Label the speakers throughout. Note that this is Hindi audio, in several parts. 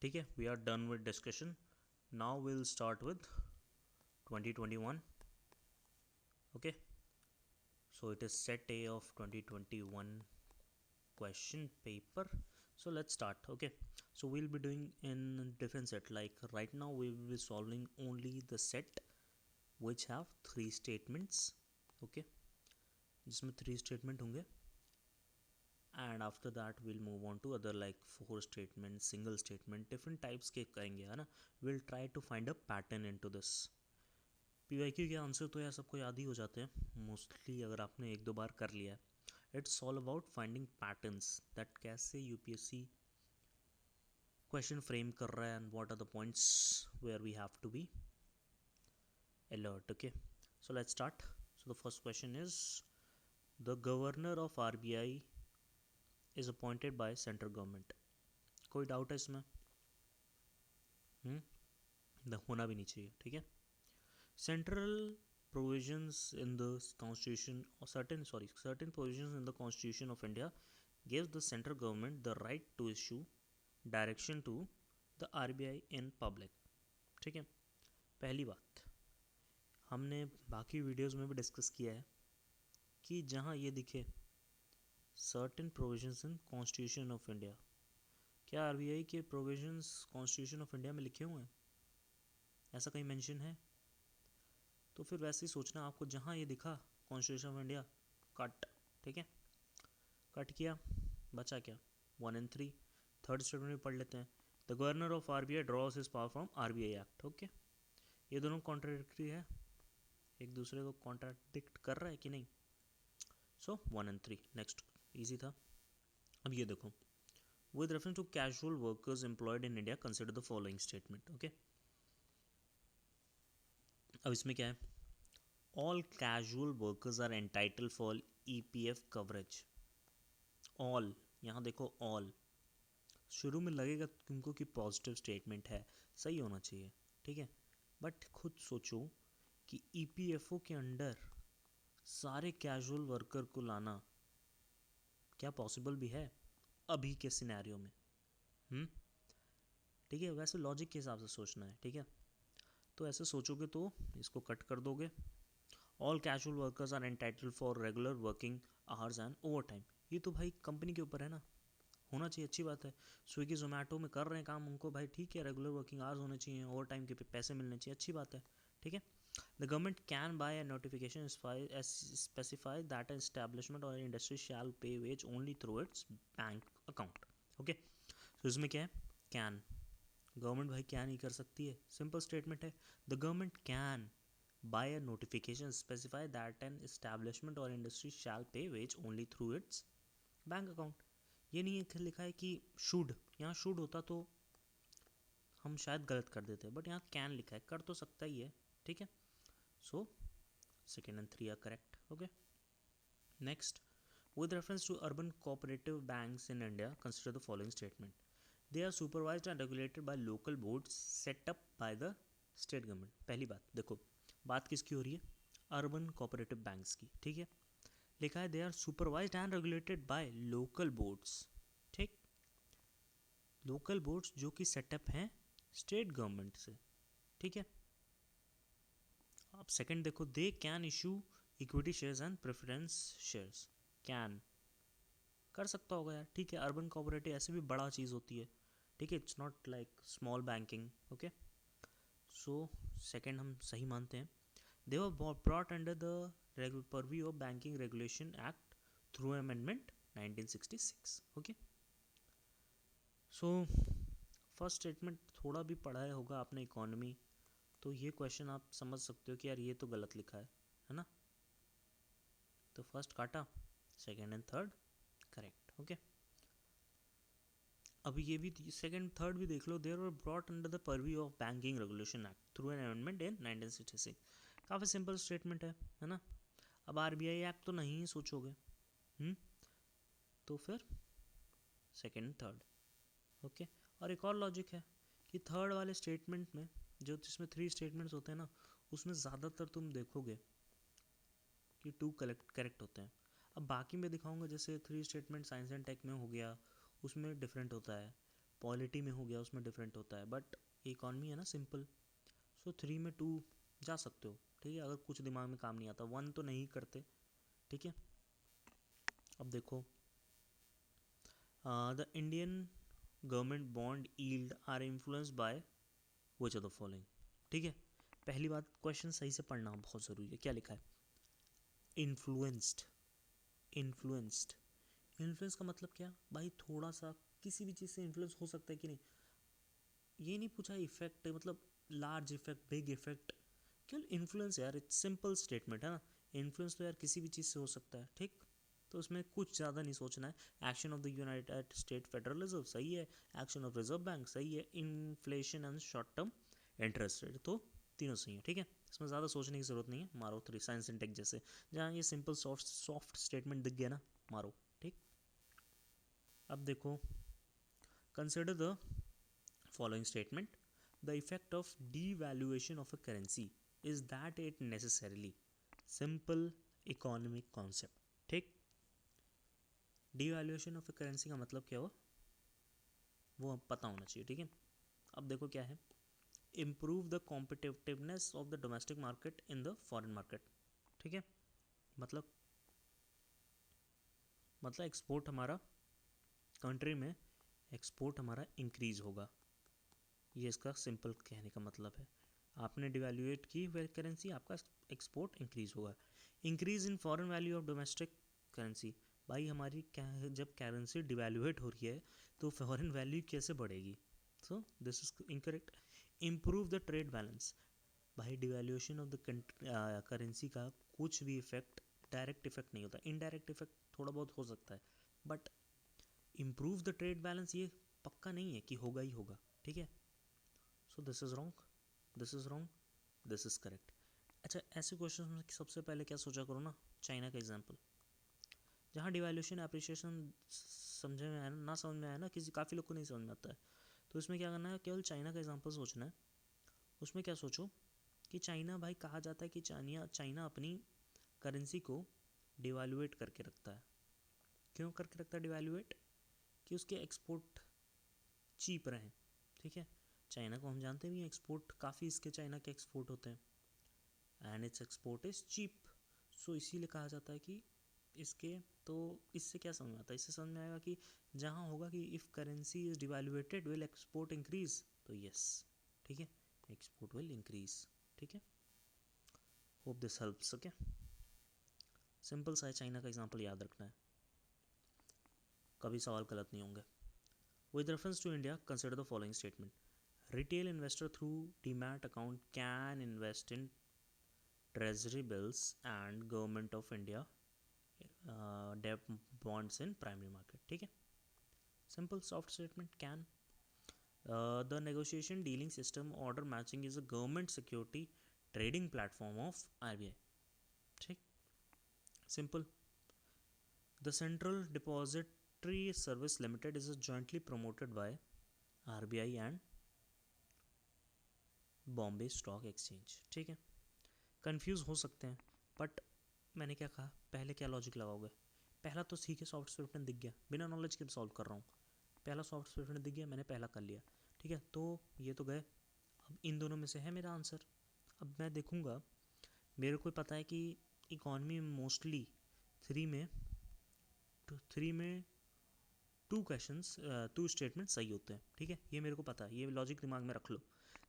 Speaker 1: ठीक है, we are done with discussion. Now will start with 2021. Okay, so it is set A of 2021 question paper. So let's start. Okay, so we'll be doing in different set. Like right now we will be solving only the set which have 3 statements. Okay, जिसमें 3 statement होंगे, and after that we'll move on to other like 4 statements, single statement, different types के करेंगे, है ना. We'll try to find a pattern into this. PYQ के आंसर तो यार सबको याद ही हो जाते हैं मोस्टली, अगर आपने एक दो बार कर लिया है. It's all about finding patterns that कैसे यूपीएससी क्वेश्चन फ्रेम कर रहा है and what are the points where we have to be alert. Okay, so let's start. So the first question is the governor of RBI is appointed by central government. कोई डाउट है इसमें? होना भी नहीं चाहिए. ठीक है. Central provisions in the constitution or certain provisions in the constitution of India gives the central government the right to issue direction to the RBI in public. ठीक है. पहली बात हमने बाकी वीडियोस में भी डिस्कस किया है कि जहाँ ये दिखे certain provisions in constitution of India, क्या RBI के provisions constitution of India में लिखे हुए हैं? ऐसा कहीं मेंशन है? तो फिर वैसे ही सोचना आपको, जहाँ ये दिखा कॉन्स्टिट्यूशन ऑफ इंडिया कट. ठीक है, कट किया, बचा क्या? 1 and 3. थर्ड स्टेटमेंट में पढ़ लेते हैं. The governor of RBI draws his power from RBI act. Okay, ये दोनों कॉन्ट्राडिक्टरी है, एक दूसरे को कॉन्ट्राडिक्ट कर रहा है कि नहीं. सो 1 and 3. नेक्स्ट इजी था. अब ये देखो, with reference to casual workers employed in India consider the following statement. Okay, अब इसमें क्या है? All casual workers are entitled for EPF coverage. All, यहाँ देखो all, शुरू में लगेगा तुमको कि पॉजिटिव स्टेटमेंट है, सही होना चाहिए. ठीक है, बट खुद सोचो कि EPFO के अंडर सारे कैजुअल वर्कर को लाना क्या पॉसिबल भी है अभी के सिनेरियो में? ठीक है, वैसे लॉजिक के हिसाब से सोचना है. ठीक है, तो ऐसे सोचोगे तो इसको कट कर दोगे. All casual workers are entitled for regular working hours and overtime. ये तो भाई कंपनी के ऊपर है ना, होना चाहिए, अच्छी बात है. स्विगी जोमेटो में कर रहे हैं काम, उनको भाई ठीक है, रेगुलर वर्किंग आवर्स होने चाहिए, ओवर टाइम के पैसे मिलने चाहिए, अच्छी बात है. ठीक है. The government can by a notification specify that establishment or industry shall pay wage only through its bank account. Okay, तो इसमें क्या है? कैन. गवर्नमेंट भाई कैन ही कर सकती है, सिंपल स्टेटमेंट है. The government can by a notification specify that an establishment or industry shall pay wage only through its bank account. ये नहीं लिखा है कि should. यहाँ should होता तो हम शायद गलत कर देते, बट यहाँ can लिखा है, कर तो सकता ही है. ठीक है, so 2 and 3 are correct. Okay, next, with reference to urban cooperative banks in India consider the following statement. They are supervised and regulated by local boards set up by the state government. पहली बात देखो, बात किसकी हो रही है? अर्बन कोऑपरेटिव बैंक्स की. ठीक है, लिखा है they are supervised and regulated by local boards. ठीक, लोकल बोर्ड्स जो कि सेटअप हैं स्टेट गवर्नमेंट से. ठीक है, अब सेकंड देखो, they can issue equity shares and preference shares. Can कर सकता होगा यार. ठीक है, अर्बन कोऑपरेटिव ऐसे भी बड़ा चीज़ होती है. ठीक है, it's not like small banking. Okay, so second हम सही मानते हैं. They were brought under the purview of Banking Regulation Act through Amendment 1966. Okay. So first statement थोड़ा भी पढ़ा होगा आपने इकोनॉमी, तो ये क्वेश्चन आप समझ सकते हो कि यार ये तो गलत लिखा है ना. तो फर्स्ट काटा, second and third correct. Okay, अब ये भी सेकंड थर्ड भी देख लो. There were brought under the purview of banking regulation act through an amendment in 1966. काफ़ी सिंपल स्टेटमेंट है ना. अब आरबीआई एक्ट तो नहीं सोचोगे, तो फिर सेकंड थर्ड. ओके, और एक और लॉजिक है कि थर्ड वाले स्टेटमेंट में, जो जिसमें 3 स्टेटमेंट्स होते हैं ना, उसमें ज़्यादातर तुम देखोगे कि 2 करेक्ट होते हैं. अब बाकी मैं दिखाऊंगा, जैसे 3 स्टेटमेंट साइंस एंड टेक में हो गया, उसमें डिफरेंट होता है. पॉलिटी में हो गया उसमें डिफरेंट होता है, बट इकॉनमी है ना सिंपल, सो 3 में 2 जा सकते हो, ठीक है, अगर कुछ दिमाग में काम नहीं आता, 1 तो नहीं करते, ठीक है। अब देखो the Indian government bond yield are influenced by which of the following, ठीक है। पहली बात, क्वेश्चन सही से पढ़ना बहुत ज़रूरी है, क्या लिखा है, इन्फ्लुएंस्ड, इन्फ्लुएंस्ड, इन्फ्लुएंस का मतलब क्या भाई, थोड़ा सा किसी भी चीज़ से इन्फ्लुएंस हो सकता है कि नहीं, ये नहीं पूछा इफेक्ट मतलब लार्ज इफेक्ट, बिग इफेक्ट, केवल इन्फ्लुएंस यार, इट्स सिंपल स्टेटमेंट है ना, इन्फ्लुएंस तो यार किसी भी चीज़ से हो सकता है, ठीक। तो उसमें कुछ ज़्यादा नहीं सोचना है। Action of the United state federal reserve सही है, एक्शन ऑफ रिजर्व बैंक सही है, inflation and short term interest rate, तो तीनों सही है, ठीक है। इसमें ज़्यादा सोचने की ज़रूरत नहीं है, मारो 3 साइंस एंड टेक जैसे, जहाँ ये सिंपल सॉफ्ट स्टेटमेंट दिख गया ना, मारो, ठीक। अब देखो, consider the following statement, the effect of devaluation of a currency is that it necessarily, simple economic concept, ठीक। डिवैल्यूएशन ऑफ ए करेंसी का मतलब क्या हो वो पता होना चाहिए, ठीक है। अब देखो क्या है, improve the competitiveness of the domestic market in the foreign market, ठीक है। मतलब एक्सपोर्ट हमारा, कंट्री में एक्सपोर्ट हमारा इंक्रीज होगा, ये इसका सिंपल कहने का मतलब है। आपने डिवैल्यूएट की करेंसी, आपका एक्सपोर्ट इंक्रीज होगा। Increase in foreign value of domestic currency, भाई हमारी जब करेंसी डिवैल्यूएट हो रही है तो फॉरेन वैल्यू कैसे बढ़ेगी, सो this is incorrect. Improve the trade balance, भाई डिवैल्यूएशन ऑफ द करेंसी का कुछ भी इफेक्ट डायरेक्ट इफेक्ट नहीं होता, इनडायरेक्ट इफेक्ट थोड़ा बहुत हो सकता है, but improve the trade balance ये पक्का नहीं है कि होगा ही होगा, ठीक है। So this is wrong, this is wrong, this is correct. अच्छा, ऐसे क्वेश्चन में सबसे पहले क्या सोचा करो ना, चाइना का एग्जाम्पल, जहाँ डिवैल्यूशन एप्रिसिएशन समझे में आया ना समझ में आया ना, किसी काफ़ी लोग को नहीं समझ में आता है, तो इसमें क्या करना है, केवल चाइना का एग्जाम्पल सोचना है। उसमें क्या सोचो कि चाइना, भाई कहा जाता है कि चाइना अपनी करेंसी को डिवैल्यूएट करके रखता है, क्यों करके रखता है डिवैल्यूएट, कि उसके एक्सपोर्ट चीप रहें, ठीक है। चाइना को हम जानते भी हैं, एक्सपोर्ट काफ़ी इसके चाइना के एक्सपोर्ट होते हैं and its export is cheap, so इसीलिए कहा जाता है कि इसके, तो इससे क्या समझ में आता है, इससे समझ में आएगा कि जहाँ होगा कि if currency is devaluated will export increase, तो यस, ठीक है, एक्सपोर्ट विल इंक्रीज, ठीक है। Hope this helps, okay. Simple सा है, चाइना का एग्जांपल याद रखना है, कभी सवाल गलत नहीं होंगे। With reference to India consider the following statement, retail investor through demat account can invest in treasury bills and government of India debt bonds in primary market, ठीक है। simple soft statement, can the negotiation dealing system order matching is a government security trading platform of RBI, ठीक, simple। the Central Depository Service Limited is jointly promoted by RBI and Bombay stock exchange, ठीक है। कंफ्यूज हो सकते हैं, बट मैंने क्या कहा, पहले क्या लॉजिक लगाओगे, पहला तो ठीक है, सॉफ्ट स्टेटमेंट दिख गया, बिना नॉलेज के सॉल्व कर रहा हूँ, पहला सॉफ्ट स्टेटमेंट दिख गया, मैंने पहला कर लिया, ठीक है, तो ये तो गए। अब इन दोनों में से है मेरा आंसर, अब मैं देखूँगा, मेरे को पता है कि इकॉनमी में मोस्टली थ्री में टू स्टेटमेंट सही होते हैं, ठीक है, ये मेरे को पता है, ये लॉजिक दिमाग में रख लो,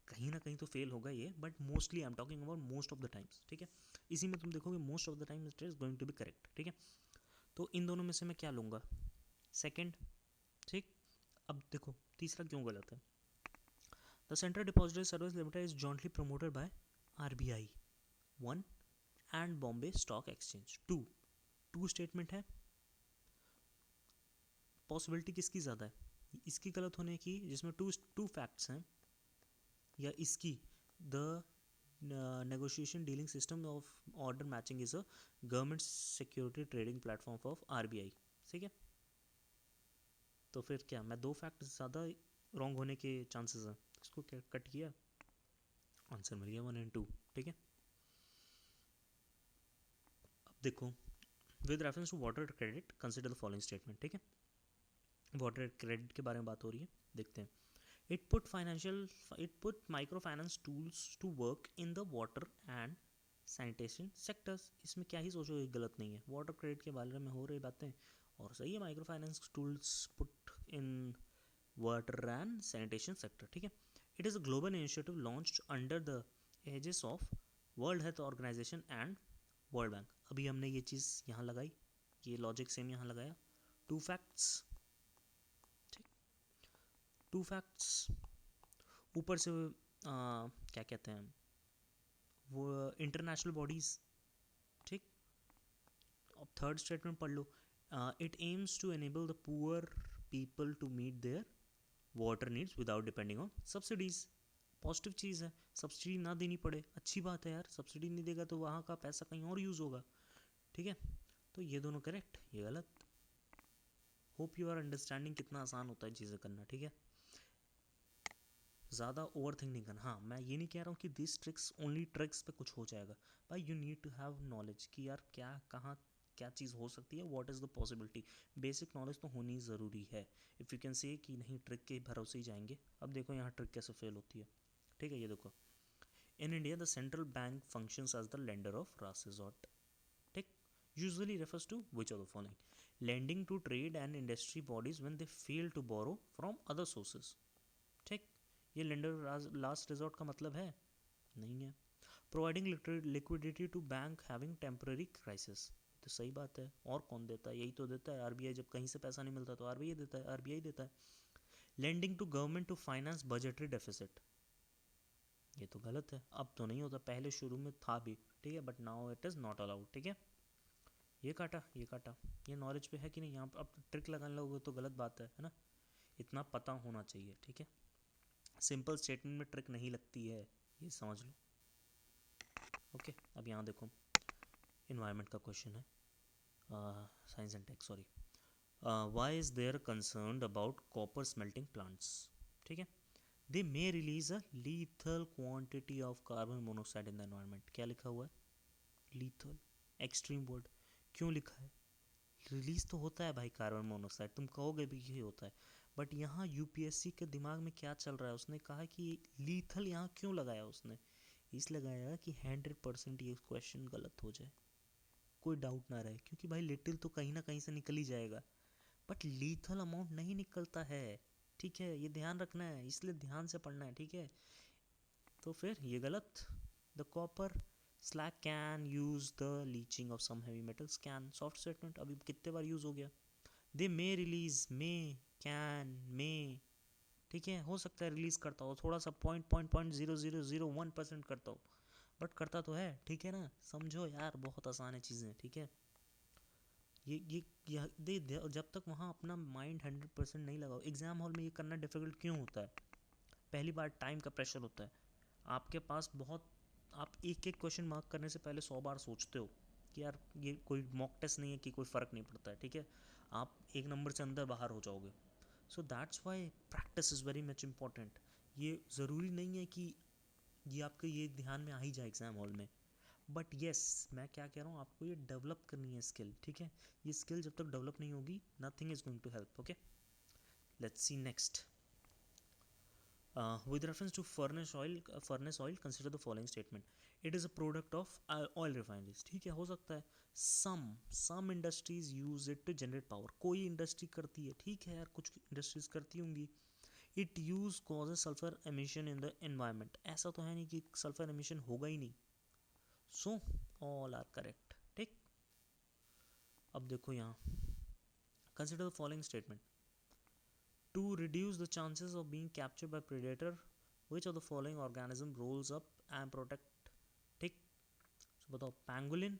Speaker 1: कहीं ना कहीं तो फेल होगा ये, but mostly I am talking about most of the times, ठीक है। इसी में तुम देखोगे most of the time it is going to be correct, ठीक है। तो इन दोनों में से मैं क्या लूँगा, सेकंड, ठीक। अब देखो तीसरा क्यों गलत है, the central depository service limited is jointly promoted by RBI 1 and Bombay stock exchange 2 statement है, पॉसिबिलिटी किसकी ज़्यादा है, इसकी गलत होने की जिसमें टू फैक्ट्स हैं, या इसकी the negotiation dealing system of order matching is a government security trading platform of RBI, ठीक है। तो फिर क्या, मैं 2 फैक्ट ज़्यादा रॉन्ग होने के चांसेस हैं, इसको क्या कट किया, आंसर मिल गया 1 एंड 2, ठीक है। अब देखो, with reference to water credit consider the following statement, ठीक है। वाटर क्रेडिट के बारे में बात हो रही है, देखते हैं. It put micro finance tools to work in the water and sanitation sectors. इसमें क्या ही सोचो, गलत नहीं है, वाटर क्रेडिट के बारे में हो रही बातें और सही है. Micro finance tools put in water and sanitation sector, ठीक है. It is a global initiative launched under the aegis of world health organisation and world bank. अभी हमने ये चीज़ यहाँ लगाई, ये लॉजिक सेम यहाँ लगाया. टू फैक्ट्स, ठीक, टू फैक्ट्स. ऊपर से क्या कहते हैं वो इंटरनेशनल बॉडीज़, ठीक. अब थर्ड स्टेटमेंट पढ़ लो. It aims to enable the poor people to meet their water needs without depending on subsidies. Positive चीज़ है, सब्सिडी ना देनी पड़े, अच्छी बात है यार. सब्सिडी नहीं देगा तो वहाँ का पैसा कहीं और यूज़ होगा, ठीक है. तो ये दोनों करेक्ट, ये गलत. होप यू आर अंडरस्टैंडिंग कितना आसान होता है चीज़ें करना, ठीक है. ज़्यादा ओवर थिंक नहीं करना. हाँ, मैं ये नहीं कह रहा हूँ कि दिस ट्रिक्स ओनली ट्रिक्स पे कुछ हो जाएगा. भाई you need to have knowledge कि यार क्या कहाँ क्या चीज़ हो सकती है, what is the possibility. Basic knowledge तो होनी ज़रूरी है. इफ़ यू कैन से कि नहीं ट्रिक के भरोसे ही जाएंगे. अब देखो यहाँ ट्रिक कैसे फेल होती है, ठीक है. ये देखो, in India the central bank functions as the lender of last resort, ठीक. Usually refers to which of the following: lending to trade and industry bodies when they fail to borrow from other sources, ठीक. ये लेंडर लास्ट रिजॉर्ट का मतलब है नहीं है. Providing liquidity to bank having temporary crisis, तो सही बात है. और कौन देता है, यही तो देता है आरबीआई. जब कहीं से पैसा नहीं मिलता तो आरबीआई देता है, आरबीआई देता है. Lending to government to finance budgetary deficit, ये तो गलत है. अब तो नहीं होता, पहले शुरू में था भी, ठीक है, but now it is not allowed, ठीक है. ये काटा, ये काटा. ये नॉलेज पे है कि नहीं. यहाँ अब ट्रिक लगाने लोगे तो गलत बात है ना. इतना पता होना चाहिए, ठीक है. सिंपल स्टेटमेंट में ट्रिक नहीं लगती है, ये समझ लो. ओके, अब यहाँ देखो, इन्वायरमेंट का क्वेश्चन है, science and tech, sorry. Why is there concern about copper smelting plants, ठीक है. They may release a lethal quantity of carbon monoxide in the environment. क्या लिखा हुआ है, लीथल, एक्सट्रीम वर्ड. क्यों लिखा है, रिलीज तो होता है भाई कार्बन मोनोक्साइड, तुम कहोगे भी ये होता है, बट यहाँ यूपीएससी के दिमाग में क्या चल रहा है, उसने कहा कि लीथल यहाँ क्यों लगाया. उसने इस लगाया कि 100% ये क्वेश्चन गलत हो जाए, कोई डाउट ना रहे, क्योंकि भाई लिटिल तो कहीं ना कहीं से निकल ही जाएगा, बट लीथल अमाउंट नहीं निकलता है, ठीक है. ये ध्यान रखना है, इसलिए ध्यान से पढ़ना है, ठीक है. तो फिर ये गलत. The copper slag can use the leaching of some heavy metals. Can soft statement अभी कितने बार यूज हो गया. दे मे रिलीज, मे, कैन, मे, ठीक है. हो सकता है रिलीज करता हो थोड़ा सा, 0.0001% करता हो, बट करता तो है, ठीक है ना. समझो यार, बहुत आसान है चीज़ें, ठीक है. जब तक वहाँ अपना माइंड 100% नहीं लगाओ. एग्जाम हॉल में ये करना डिफिकल्ट क्यों होता है, पहली बार टाइम का प्रेशर होता है आपके पास बहुत. आप एक एक क्वेश्चन मार्क करने से पहले 100 बार सोचते हो कि यार ये कोई मॉक टेस्ट नहीं है कि कोई फ़र्क नहीं पड़ता है, ठीक है. आप एक नंबर से अंदर बाहर हो जाओगे. So that's why practice is very much important. ये ज़रूरी नहीं है कि ये आपके ये ध्यान में आ ही जाए एग्ज़ाम हॉल में, बट येस मैं क्या कह रहा हूँ, आपको ये डेवलप करनी है स्किल, ठीक है. ये स्किल जब तक डेवलप नहीं होगी, nothing is going to help. Okay, let's see next. With reference to furnace oil, consider the following statement: it is a product of oil refineries. ठीक है, हो सकता है. some industries use it to generate power. कोई इंडस्ट्री करती है, ठीक है यार, कुछ इंडस्ट्रीज करती होंगी. it use causes sulfur emission in the environment. ऐसा तो है नहीं कि सल्फर emission होगा ही नहीं. so all are correct, ठीक. अब देखो यहाँ, consider the following statement: to reduce the chances of being captured by predator, which of the following organism rolls up and protect, ठीक. so बताओ, पैंगोलिन,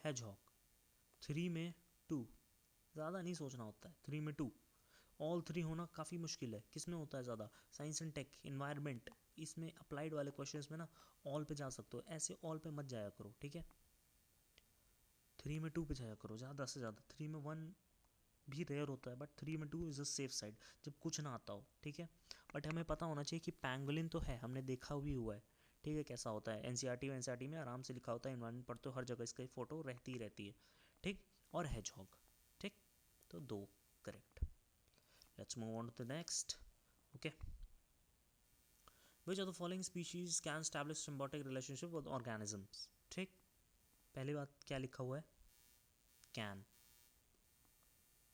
Speaker 1: हेजहॉग. 3 में 2, ज़्यादा नहीं सोचना होता है. 3 में 2, ऑल 3 होना काफ़ी मुश्किल है. किस में होता है ज़्यादा, साइंस एंड टेक, इन्वायरमेंट. इसमें अप्लाइड वाले क्वेश्चंस में ना ऑल पे जा सकते हो, ऐसे ऑल पे मत जाया करो, ठीक है. 3 में 2 पे जाया करो ज़्यादा से ज़्यादा. 3 में 1 भी रेयर होता है, बट 3 में 2 इज़ अ सेफ साइड, जब कुछ ना आता हो, ठीक है. बट हमें पता होना चाहिए कि पैंगोलिन तो है, हमने देखा भी हुआ है, ठीक है, कैसा होता है. एनसीईआरटी में आराम से लिखा होता है, इन्वायरमेंट पढ़ते हो हर जगह इसका फोटो रहती ही रहती है, ठीक. और हेजहॉग, ठीक. तो 2 correct. Let's move on to the next. Okay. Which of the following species can establish symbiotic relationship with organisms? ठीक, पहली बात क्या लिखा हुआ है? Can.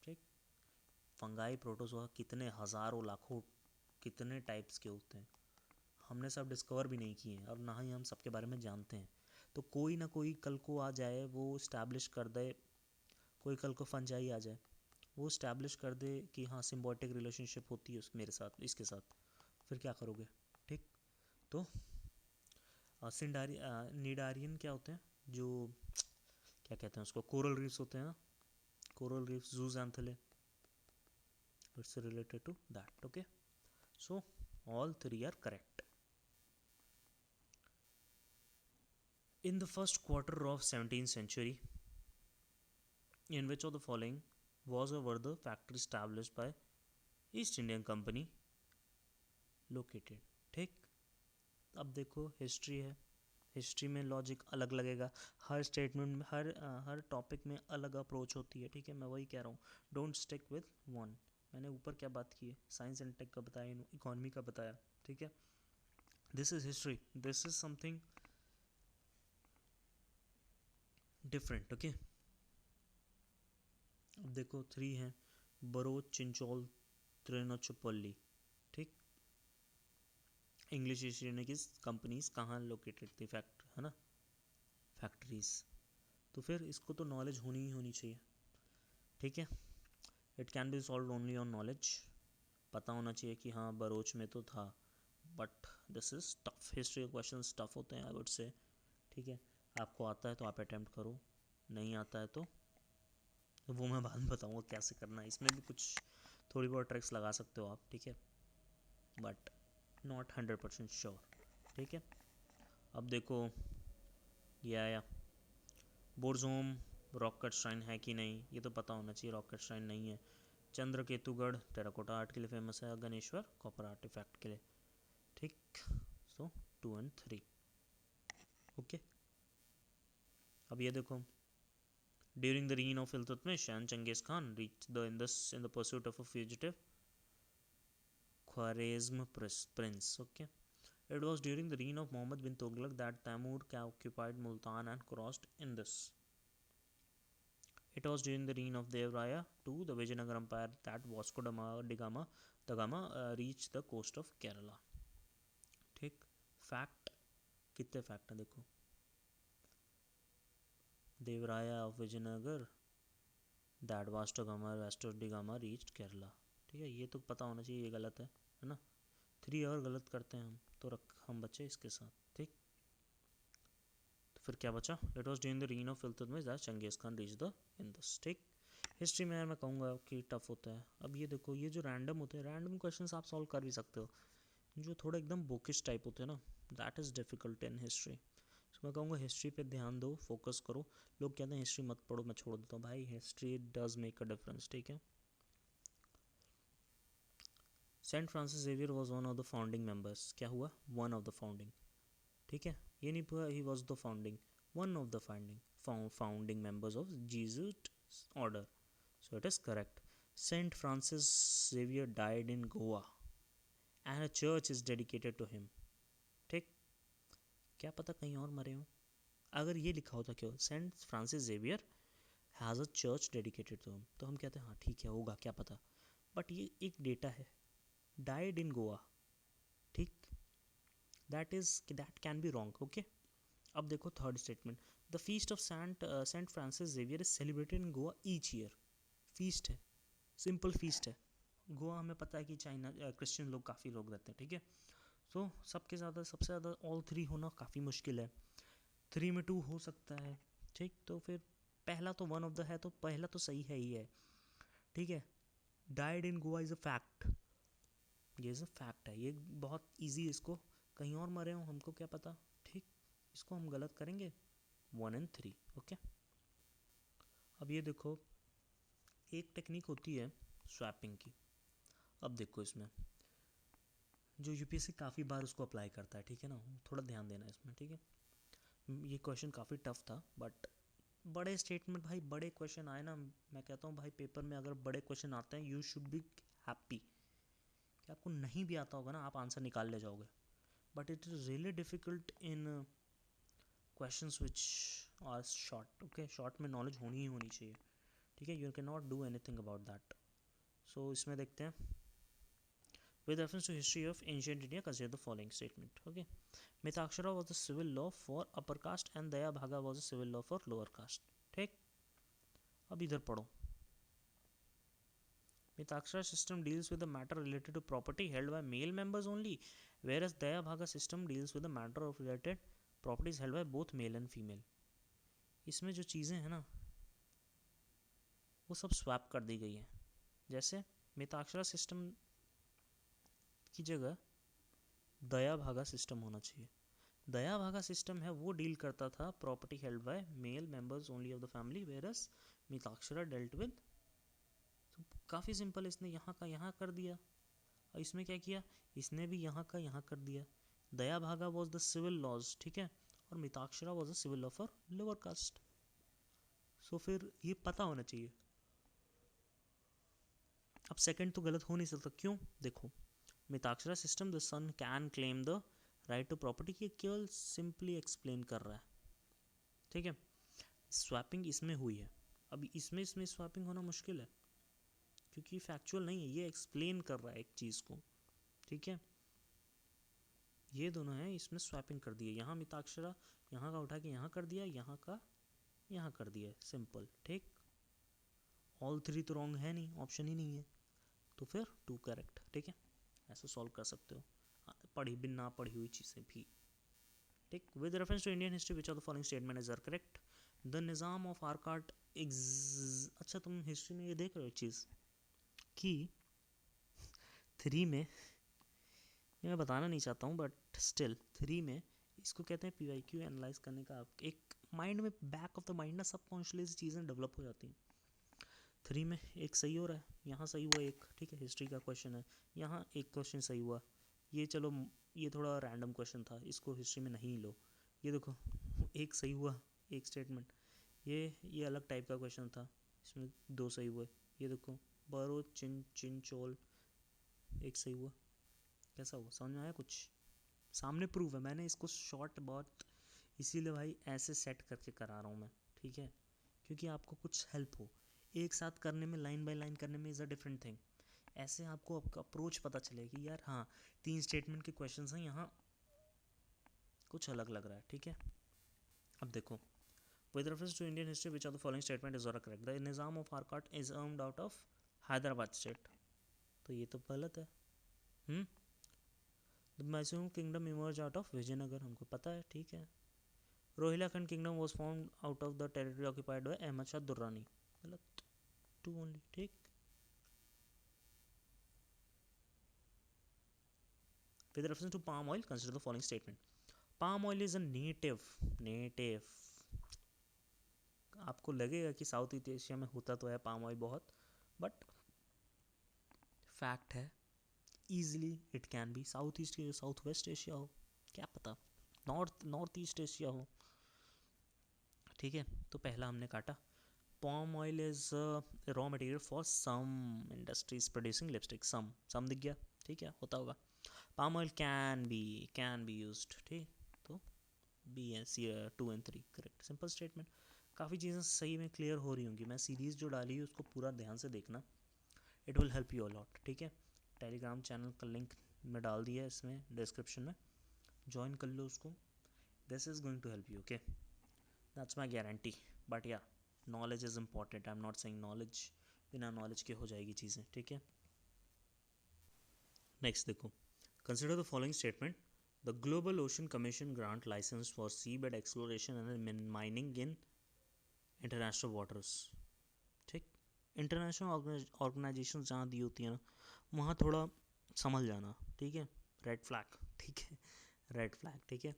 Speaker 1: ठीक, फंगाई प्रोटोजोआ कितने हज़ारों लाखों कितने टाइप्स के होते हैं, हमने सब डिस्कवर भी नहीं किए हैं और ना ही हम सबके बारे में जानते हैं। तो कोई ना कोई कल को आ जाए, वो इस्टेब्लिश कर दे, कोई कल को फंजाई आ जाए, वो इस्टेब्लिश कर दे कि हाँ सिम्बायोटिक रिलेशनशिप होती है मेरे साथ, इसके साथ, फिर क्या करोगे? ठीक, तो निडारियन क्या होते हैं, जो क्या कहते हैं उसको, कोरल रीफ्स होते हैं ना, coral reefs, zooxanthellae, it's related to that. Okay, so all three are correct. In the first quarter of 17th century, in which of the following was or were the factory established by East Indian Company located? ठीक, अब देखो हिस्ट्री है, हिस्ट्री में लॉजिक अलग लगेगा, हर स्टेटमेंट में हर टॉपिक में अलग अप्रोच होती है. ठीक है, मैं वही कह रहा हूँ, डोंट स्टिक विद वन. मैंने ऊपर क्या बात की है, साइंस एंड टेक का बताया, इकोनॉमी का बताया. ठीक है, this is history, this is something different. Okay, अब देखो 3 हैं, बरोच, चिंचोल, त्रिनोचुपल्ली. ठीक, इंग्लिश ईस्ट इंडिया की कंपनीज कहाँ लोकेटेड थी, फैक्ट है ना, फैक्ट्रीज. तो फिर इसको तो नॉलेज होनी ही होनी चाहिए. ठीक है, it can be solve only on knowledge. पता होना चाहिए कि हाँ बरोच में तो था, but this is tough. History के क्वेश्चन टफ होते हैं, आई वुड से. ठीक है, आपको आता है तो आप अटैम्प्ट करो, नहीं आता है तो वो मैं बाद में बताऊँगा कैसे करना है. इसमें भी कुछ थोड़ी बहुत ट्रिक्स लगा सकते हो आप. ठीक है, बट नॉट 100% श्योर. ठीक है, अब देखो ये आया बोर्जोम रॉक कट श्राइन है कि नहीं, ये तो पता होना चाहिए. रॉक कट श्राइन नहीं है. चंद्रकेतुगढ़ टेराकोटा आर्ट के लिए फेमस है, गणेश्वर कॉपर आर्टिफैक्ट के लिए. ठीक, सो 2 and 3. ओके, अब ये देखो, during the reign of Iltutmish and Genghis Khan reach the Indus in the pursuit of a fugitive Khwarezm prince. Okay, it was during the reign of Muhammad bin Tughlaq that Tamur occupied Multan and crossed Indus. It was during the reign of Dev Raya II, the Vijayanagar Empire, that Vasco da Gama reached the coast of Kerala. ठीक, फैक्ट कितने फैक्ट हैं देखो, Devaraya of Vijayanagar, that Vasco da Gama reached Kerala. ठीक है, ये तो पता होना चाहिए, ये गलत है ना. 3 और गलत करते हैं हम तो हम बचे इसके साथ. ठीक, तो फिर क्या बचा, it was during the reign of Iltutmish that Genghis Khan reach the Indus. ठीक, हिस्ट्री में यार मैं कहूँगा कि टफ होता है. अब ये देखो, ये जो रैंडम होते हैं, रैंडम क्वेश्चंस आप सॉल्व कर भी सकते हो, जो थोड़ा एकदम बुकिश टाइप होते हैं ना, that is difficult in history. तो मैं कहूँगा हिस्ट्री पे ध्यान दो, फोकस करो. लोग कहते हैं हिस्ट्री मत पढ़ो, मैं छोड़ देता हूँ. भाई history does make a difference. ठीक है, saint Francis Xavier was one of the founding members. क्या हुआ, वन ऑफ द फाउंडिंग. ठीक है, ये नहीं पूरा ही was the founding, one of the founding members of Jesus order. So it is correct. Saint Francis Xavier died in Goa and a church is dedicated to him. ठीक, क्या पता कहीं और मरे हों. अगर ये लिखा होता क्यों, saint Francis Xavier has a church dedicated to him, तो हम कहते हैं हाँ ठीक है होगा, क्या पता. बट ये एक डेटा है, डाइड इन गोवा. ठीक, that can be wrong. Okay, अब देखो third statement, the feast of Saint Francis Xavier is celebrated in Goa each year. Feast है, सिंपल फीस्ट है. गोवा हमें पता है कि चाइना क्रिश्चियन लोग काफ़ी लोग रहते हैं. ठीक है, सो सबसे ज़्यादा ऑल 3 होना काफ़ी मुश्किल है. 3 में 2 हो सकता है. ठीक, तो फिर पहला तो वन ऑफ द है, तो पहला तो सही है ही है. ठीक है, died in Goa is a fact, ये इज़ अ फैक्ट है, ये बहुत ईजी है. इसको कहीं और मरे हो हमको क्या पता. ठीक, इसको हम गलत करेंगे 1 and 3. ओके, अब ये देखो, एक टेक्निक होती है स्वैपिंग की. अब देखो इसमें जो यूपीएससी काफ़ी बार उसको अप्लाई करता है. ठीक है ना, थोड़ा ध्यान देना इसमें. ठीक है, ये क्वेश्चन काफ़ी टफ था, बट बड़े स्टेटमेंट, भाई बड़े क्वेश्चन आए ना, मैं कहता हूँ भाई पेपर में अगर बड़े क्वेश्चन आते हैं, यू शुड बी हैप्पी कि आपको नहीं भी आता होगा ना, आप आंसर निकाल ले जाओगे, but it is really difficult in questions which are short. Okay, short में नॉलेज होनी ही होनी चाहिए, ठीक है. You can not do anything about that. So इसमें देखते हैं. With reference to history of ancient India, consider the following statement. Okay, Mitakshara was the civil law for upper caste and Daya Bhaga was the civil law for lower caste. ठीक, अब इधर पढ़ो. Mitakshara system deals with the matter related to property held by male members only, whereas Daya Bhaga system deals with the matter of related properties held by both male and female. इसमें जो चीज़ें हैं ना वो सब स्वैप कर दी गई हैं. जैसे मिताक्षरा सिस्टम की जगह दया भागा सिस्टम होना चाहिए. दया भागा सिस्टम है वो डील करता था property held by male members only of the family, whereas Mitakshara dealt with. काफ़ी सिंपल. इसने यहाँ का यहाँ कर दिया और इसमें क्या किया, इसने भी यहाँ का यहाँ कर दिया. दया भागा वॉज द सिविल लॉज, ठीक है, और Mitakshara was the civil law for lower caste. So फिर ये पता होना चाहिए. अब सेकंड तो गलत हो नहीं सकता. क्यों, देखो, Mitakshara system the son can claim the right to property, ये केवल सिंपली एक्सप्लेन कर रहा है, ठीक है. स्वैपिंग इसमें हुई है. अभी इसमें स्वैपिंग होना मुश्किल है क्योंकि फैक्चुअल नहीं है, ये एक्सप्लेन कर रहा है एक चीज़ को, ठीक है. ये दोनों हैं, इसमें स्वैपिंग कर दी है. यहाँ मिताक्षरा यहाँ का उठा के यहाँ कर दिया, यहाँ का यहाँ कर दिया, सिंपल, ठीक. ऑल थ्री तो रॉन्ग है नहीं, ऑप्शन ही नहीं है, तो फिर 2 करेक्ट, ठीक है. ऐसे सॉल्व कर सकते हो पढ़ी बिना पढ़ी हुई चीज़ें भी, ठीक. With reference to Indian history which of the following statement is are correct. The Nizam of Arcot अच्छा, तुम हिस्ट्री में ये देख रहे हो चीज़ कि 3 में, ये मैं बताना नहीं चाहता हूँ बट स्टिल 3 में इसको कहते हैं PYQ एनालाइज करने का. एक माइंड में बैक ऑफ द माइंड ना सबकॉन्शियसली चीज़ें डेवलप हो जाती हैं. 3 में एक सही हो रहा है, यहाँ सही हुआ एक, ठीक है, हिस्ट्री का क्वेश्चन है, यहाँ एक क्वेश्चन सही हुआ. ये चलो ये थोड़ा रैंडम क्वेश्चन था, इसको हिस्ट्री में नहीं लो. ये देखो एक सही हुआ एक स्टेटमेंट. ये अलग टाइप का क्वेश्चन था, इसमें 2 सही हुए. ये देखो बरो चिंचोल एक सही हुआ. कैसा हुआ, समझ में आया कुछ? सामने प्रूफ है, मैंने इसको शॉर्ट बहुत इसीलिए भाई ऐसे सेट करके करा रहा हूँ मैं, ठीक है, क्योंकि आपको कुछ हेल्प हो. एक साथ करने में, लाइन बाय लाइन करने में इज़ अ डिफरेंट थिंग. ऐसे आपको आपका अप्रोच पता चले कि यार हाँ 3 स्टेटमेंट के क्वेश्चंस हैं, यहाँ कुछ अलग लग रहा है, ठीक है. अब देखो, with reference to Indian history which are the following statement is correct. The Nizam of Arcot is earned out of Hyderabad state, तो ये तो गलत है. The Mysore kingdom emerge out of Vijayanagar, हमको पता है, ठीक है. Rohilkhand kingdom was formed out of the territory occupied by Ahmad Shah Durrani, गलत. 2 ओनली, ठीक. With reference to palm oil, consider the following statement. Palm oil is a native. आपको लगेगा कि साउथ ईस्ट एशिया में होता तो है पाम ऑयल बहुत, बट फैक्ट है easily it can be south west Asia हो, क्या पता नॉर्थ ईस्ट एशिया हो, ठीक है. तो पहला हमने काटा. palm oil is raw material for some industries producing lipstick. some दिख गया, ठीक है, होता होगा. palm oil can be used, ठीक. तो B and C 2 and 3 correct, simple statement. काफ़ी चीज़ें सही में क्लियर हो रही होंगी. मैं सीरीज़ जो डाली है उसको पूरा ध्यान से देखना, it will help you a lot, ठीक है. टेलीग्राम चैनल का लिंक मैं डाल दिया है इसमें डिस्क्रिप्शन में, ज्वाइन कर लो उसको. This is going to help you, okay, that's my guarantee. But yeah knowledge is important. I am not saying knowledge, बिना नॉलेज के हो जाएगी चीज़ें, ठीक है. नेक्स्ट देखो, consider the following statement. The global ocean commission grant licence for seabed exploration and mining in international waters, ठीक. इंटरनेशनल ऑर्गेनाइजेशन जहाँ दी होती है ना, वहाँ थोड़ा समझ जाना, ठीक है. रेड फ्लैग, ठीक है, रेड फ्लैग, ठीक है.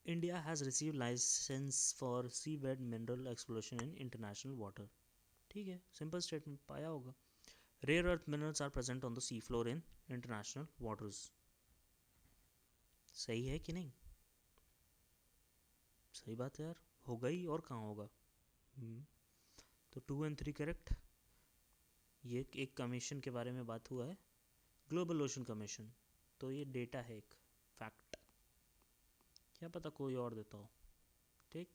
Speaker 1: India has receive licence for seabed mineral exploration in international water, ठीक है, सिंपल स्टेटमेंट, पाया होगा. Rare earth minerals are present on the sea floor in international waters. सही है कि नहीं? सही बात है यार, होगा ही और कहाँ होगा. तो 2 and 3 करेक्ट. ये एक कमीशन के बारे में बात हुआ है, ग्लोबल ओशन कमीशन। तो ये डेटा है, एक फैक्ट, क्या पता कोई और देता हो, ठीक।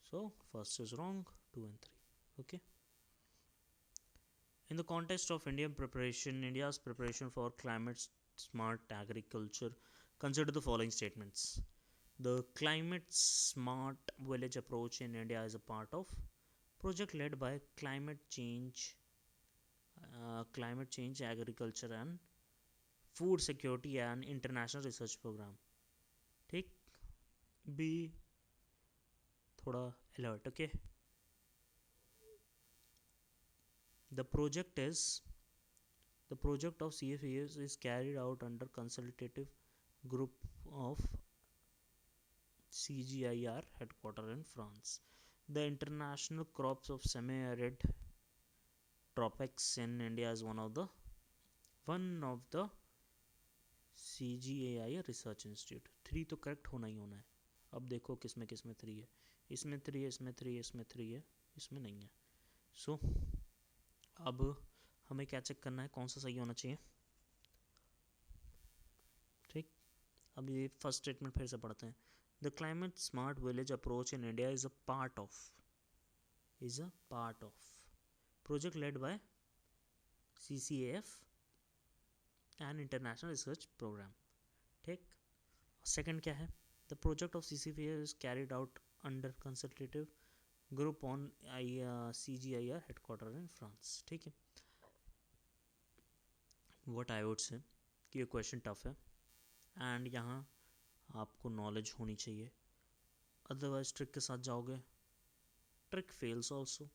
Speaker 1: So first is wrong, 2 and 3, okay. In the context of India's preparation for climate smart agriculture, consider the following statements. The climate smart village approach in India is a part of project led by climate change agriculture and food security and international research program, ठीक। बी थोड़ा alert, okay. The project of CFES is carried out under consultative group of CGIAR headquartered in France. The international crops of semi-arid tropics in India is one of the CGIAR research institute. 3 तो करेक्ट होना ही होना है। अब देखो किसमें 3 है, इसमें 3 है, इसमें 3 है, इसमें 3 है, इसमें नहीं है। सो अब हमें क्या चेक करना है, कौन सा सही होना चाहिए, ठीक। अब ये फर्स्ट स्टेटमेंट फिर से पढ़ते हैं। The climate smart village approach in India is a part of project led by CCAF and international research programme, ठीक। सेकंड क्या है, the project of CCAF is carried out under consultative group on CGIAR headquarter in France, ठीक है। व्हाट आई वुड से कि ये क्वेश्चन टफ है एंड यहाँ आपको नॉलेज होनी चाहिए, अदरवाइज ट्रिक के साथ जाओगे, trick fails also.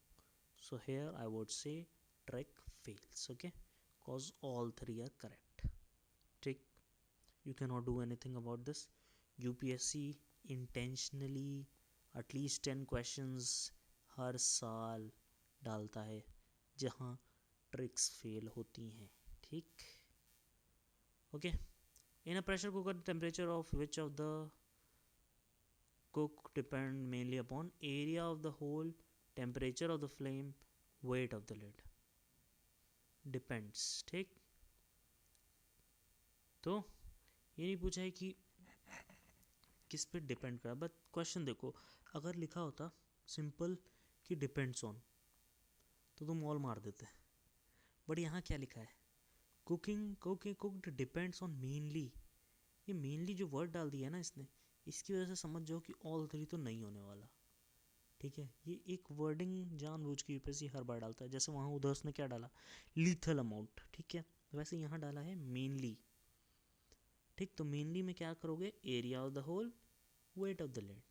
Speaker 1: So here I would से trick fails, okay, cause all 3 are correct, ठीक। you cannot do anything about this. UPSC intentionally at least 10 questions हर साल डालता है जहाँ ट्रिक्स फेल होती हैं, ठीक, okay. In a pressure cooker, the temperature of which of the cook depend mainly upon area of the hole, temperature of the flame, weight of the lid. Depends, ठीक। तो ये नहीं पूछा है कि किस पे डिपेंड करा, बट क्वेश्चन देखो, अगर लिखा होता सिंपल कि डिपेंड्स ऑन तो तुम ऑल मार देते, बट यहाँ क्या लिखा है, कुक्ड डिपेंड्स ऑन मेनली। ये मेनली जो वर्ड डाल दिया है ना इसने, इसकी वजह से समझ जाओ कि ऑल 3 तो नहीं होने वाला, ठीक है। ये एक वर्डिंग जानबूझ के यूपीएससी हर बार डालता है, जैसे वहाँ उधर उसने क्या डाला, लीथल अमाउंट, ठीक है, वैसे यहाँ डाला है मेनली, ठीक। तो मेनली में क्या करोगे, area of the hole, weight of the lid,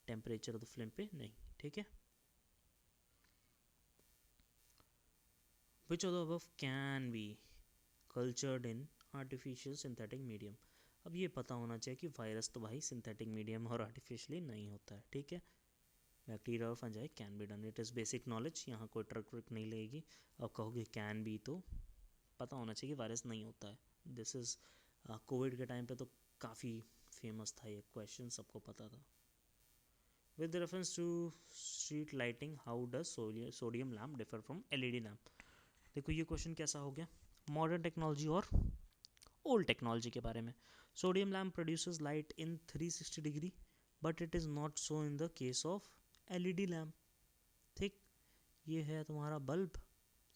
Speaker 1: temperature of the flame पे नहीं, ठीक है। Which of the above can be cultured in artificial synthetic medium? अब ये पता होना चाहिए कि वायरस तो भाई सिंथेटिक मीडियम और आर्टिफिशियली नहीं होता है, ठीक है। बैक्टीरिया और fungi can be done, it is basic knowledge, यहाँ कोई ट्रिक नहीं लगेगी। अब कहोगे कैन बी, तो पता होना चाहिए कि वायरस नहीं होता है। दिस इज़ कोविड के टाइम पे तो काफ़ी फेमस था ये क्वेश्चन, सबको पता था। With reference to street lighting, how does sodium lamp differ from LED lamp? देखो ये क्वेश्चन कैसा हो गया, मॉडर्न टेक्नोलॉजी और ओल्ड टेक्नोलॉजी के बारे में। Sodium lamp produces light in 360 degree, but it is not so in the case of LED lamp, ठीक। ये है तुम्हारा बल्ब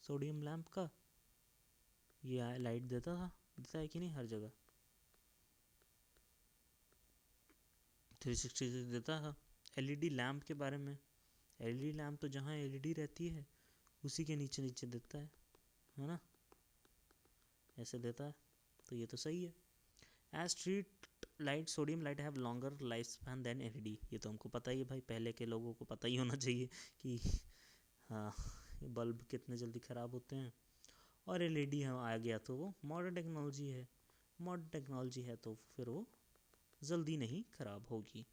Speaker 1: सोडियम लैम्प का, ये लाइट देता है कि नहीं, हर जगह 360 डिग्री देता है। LED लैम्प के बारे में, LED लैम्प तो जहाँ LED रहती है उसी के नीचे नीचे देता है ना, ऐसे देता है, तो ये तो सही है। As street light, sodium light have longer life span than LED, ये तो हमको पता ही है भाई, पहले के लोगों को पता ही होना चाहिए कि हाँ बल्ब कितने जल्दी ख़राब होते हैं। और LED आ गया तो वो मॉडर्न टेक्नोलॉजी है, तो फिर वो जल्दी नहीं ख़राब होगी,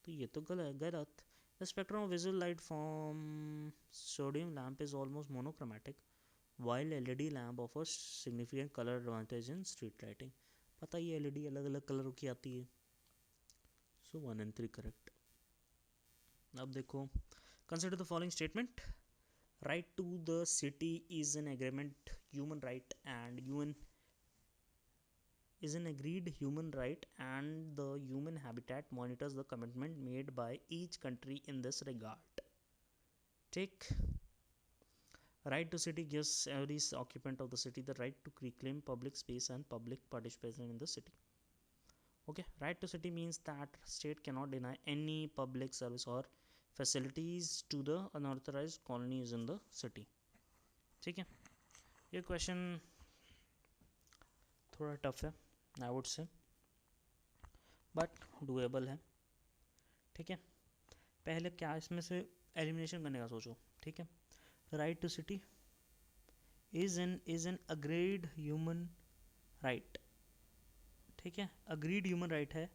Speaker 1: तो ये तो गलत। The spectrum of visual light from sodium lamp is almost monochromatic, while LED lamp offers significant colour advantage in street lighting. पता ही LED अलग अलग कलरों की आती है। सो 1 and 3 करेक्ट। अब देखो, consider the following statement, Right to the city is an agreement human right, and UN is an agreed human right, and the human habitat monitors the commitment made by each country in this regard. Take right to city gives every occupant of the city the right to reclaim public space and public participation in the city. Okay, right to city means that state cannot deny any public service or facilities to the unauthorized colonies in the city. ठीक है, ये क्वेश्चन थोड़ा टफ है आई वुड से, बट डूएबल है. ठीक है, पहले क्या इसमें से एलिमिनेशन करने का सोचो. ठीक है, right to city is an agreed human right. ठीक है, अग्रीड ह्यूमन राइट है,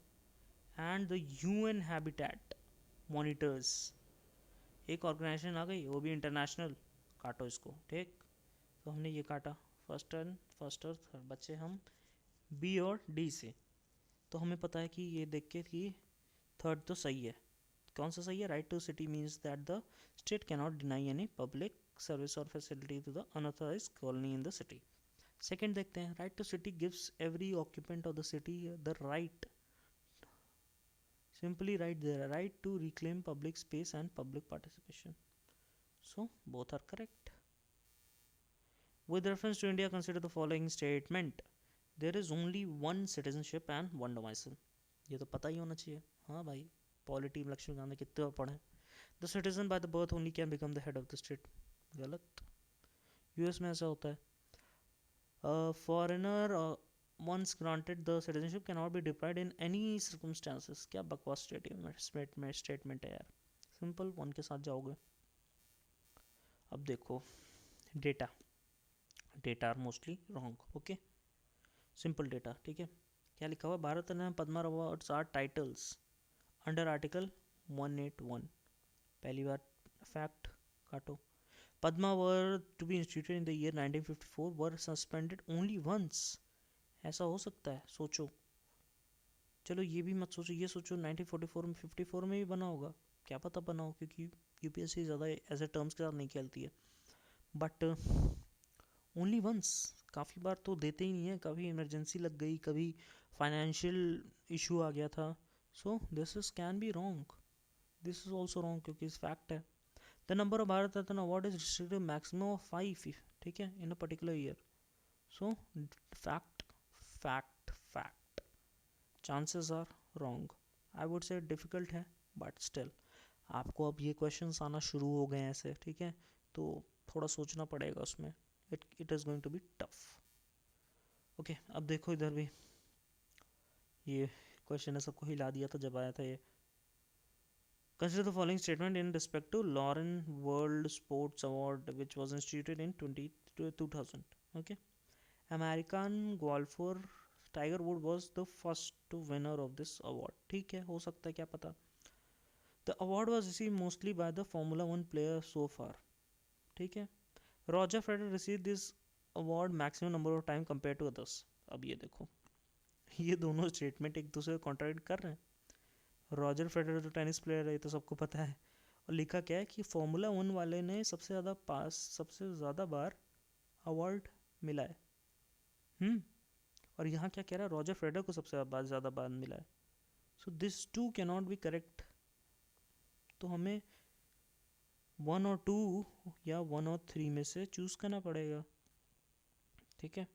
Speaker 1: and the UN habitat monitors, एक ऑर्गेनाइजेशन आ गई वो भी इंटरनेशनल. काटो इसको. ठीक, तो हमने ये काटा. फर्स्ट और थर्ड बच्चे हम बी और डी से. तो हमें पता है कि ये देख के कि थर्ड तो सही है. कौन सा सही है? Right to city means that the state cannot deny any public service और facility to the unauthorised colony in the city. Second देखते हैं. Right to city gives every occupant of the city the right, simply right there, right to reclaim public space and public participation. So both are correct. With reference to India, consider the following statement: there is only one citizenship and one domicile. ये तो पता ही होना चाहिए. हाँ भाई, पॉलिटी में लक्ष्मीकांत ने कितने बार पढ़े. The citizen by the birth only can become the head of the state. गलत. यूएस में ऐसा होता है. Foreigner once granted the citizenship cannot be deprived in any circumstances. क्या बकवास स्टेटमेंट है यार. सिंपल वन के साथ जाओगे. अब देखो data are mostly wrong. Okay, simple data. ठीक है, क्या लिखा हुआ? Bharat Ratna Padma awards are titles under article 181. पहली बार फैक्ट काटो. Padma were to be instituted in the year 1954 were suspended only once. ऐसा हो सकता है? सोचो. चलो ये भी मत सोचो, ये सोचो 1944 में 54 में भी बना होगा. क्या पता बना हो, क्योंकि यूपीएससी ज़्यादा ऐसे टर्म्स के साथ नहीं खेलती है. बट ओनली वंस, काफ़ी बार तो देते ही नहीं है. कभी इमरजेंसी लग गई, कभी फाइनेंशियल इशू आ गया था. So this is can be wrong. This is also wrong क्योंकि इस फैक्ट है. The number of Bharat Ratna award is distributed maximum of 5. ठीक है, in a particular year. So fact. Chances are wrong. I would say difficult है, बट स्टिल आपको अब ये क्वेश्चंस आना शुरू हो गए हैं ऐसे. ठीक है, तो थोड़ा सोचना पड़ेगा उसमें. It is going to be tough. Okay, अब देखो इधर भी ये क्वेश्चन है, सबको हिला दिया था जब आया था ये. Consider the following statement in respect to Laureus world sports award which was instituted in 2000. Okay, American golfer Tiger Wood was the first winner of this award. ठीक है, हो सकता है, क्या पता. The award was receive mostly by the formula 1 player so far. ठीक है, Roger Federer receive this award maximum number of time compare to others. अब ये देखो, ये दोनों स्टेटमेंट एक दूसरे को कॉन्ट्राडिक्ट कर रहे हैं. रॉजर फेडरर तो टेनिस प्लेयर है, ये तो सबको पता है. और लिखा क्या है कि फॉर्मूला 1 वाले ने सबसे ज़्यादा बार अवार्ड मिला है. और यहाँ क्या कह रहा है? रॉजर फेडरर को सबसे ज़्यादा बार मिला है. So this too can not be correct. तो हमें 1 और 2 या 1 और 3 में से चूज करना पड़ेगा. ठीक है,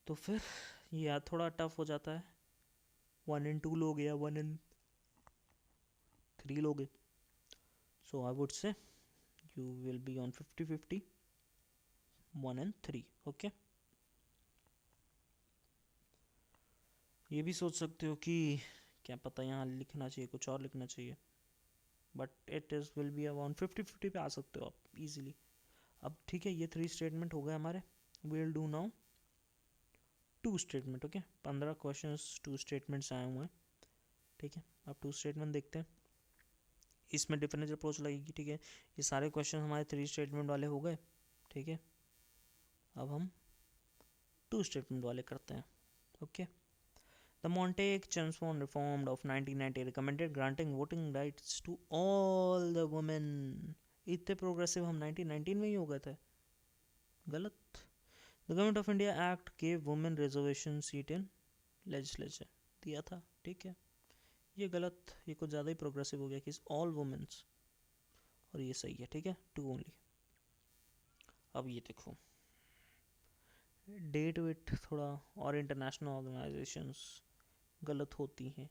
Speaker 1: तो फिर ये थोड़ा टफ हो जाता है. 1 and 2 लोगे या 1 and 3 लोगे. So I would say you will be on 50-50, 1 and 3. Okay, ये भी सोच सकते हो कि क्या पता यहाँ लिखना चाहिए, कुछ और लिखना चाहिए, but it is will be around 50-50 पे आ सकते हो आप इजीली. अब ठीक है, ये 3 स्टेटमेंट हो गए हमारे. Will do now 2 statement. Okay, 15 questions 2 statements आए हुए हैं. ठीक है, अब 2 स्टेटमेंट देखते हैं. इसमें डिफरेंस अप्रोच लगेगी. ठीक है, ये सारे क्वेश्चन हमारे 3 स्टेटमेंट वाले हो गए. ठीक है, अब हम 2 स्टेटमेंट वाले करते हैं. Okay, The Montague-Chelmsford Reform of 1990 recommended granting voting rights to all the women इतने प्रोग्रेसिव हम 1919 में ही हो गए थे, गलत। The government of India act के women reservation seat in legislature दिया था, ठीक है, ये गलत, ये कुछ ज़्यादा ही प्रोग्रेसिव हो गया कि ऑल वुमेन्स, और ये सही है, ठीक है, 2 ओनली। अब ये देखो डेट वेट थोड़ा और इंटरनेशनल ऑर्गेनाइजेशंस गलत होती हैं।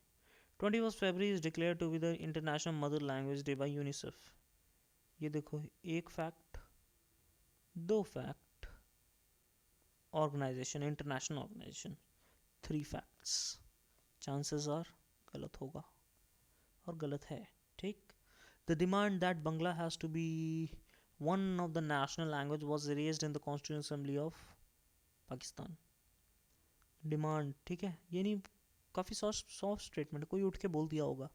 Speaker 1: 21 February is declare to be the international mother language day by UNICEF. ये देखो, एक fact, 2 fact, organisation, international organisation, 3 facts, chances are गलत होगा और गलत है, ठीक। The demand that Bangla has to be one of the national language was raised in the Constituent Assembly of Pakistan. Demand, ठीक है, ये नहीं, काफ़ी सॉफ्ट स्टेटमेंट, कोई उठ के बोल दिया होगा,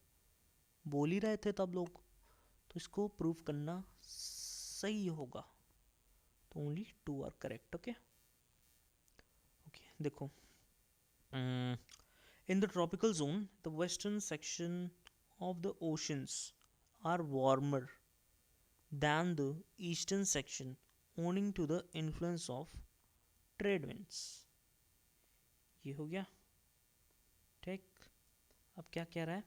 Speaker 1: बोल ही रहे थे तब लोग, तो इसको प्रूव करना सही होगा, तो only 2 are correct, okay. Okay देखो, in the tropical zone the western section of the oceans are warmer than the eastern section owing to the influence of trade winds। ये हो गया, ठीक। अब क्या कह रहा है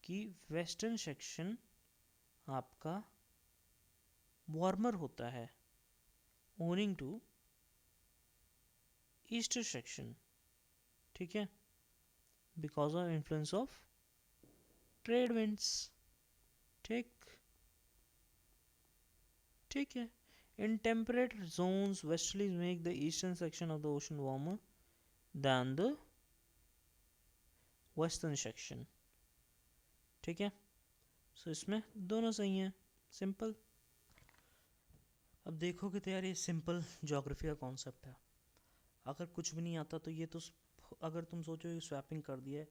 Speaker 1: कि वेस्टर्न सेक्शन आपका वार्मर होता है owing to ईस्टर्न सेक्शन, ठीक है, because of influence of trade winds, ठीक, ठीक है। In temperate zones westerlies make the eastern section of the ocean warmer than the western section, ठीक है। सो इसमें दोनों सही हैं, सिंपल। अब देखोगे तो यार ये सिंपल ज्योग्राफी का कॉन्सेप्ट है, अगर कुछ भी नहीं आता तो ये तो, अगर तुम सोचोगे स्वैपिंग कर दिया है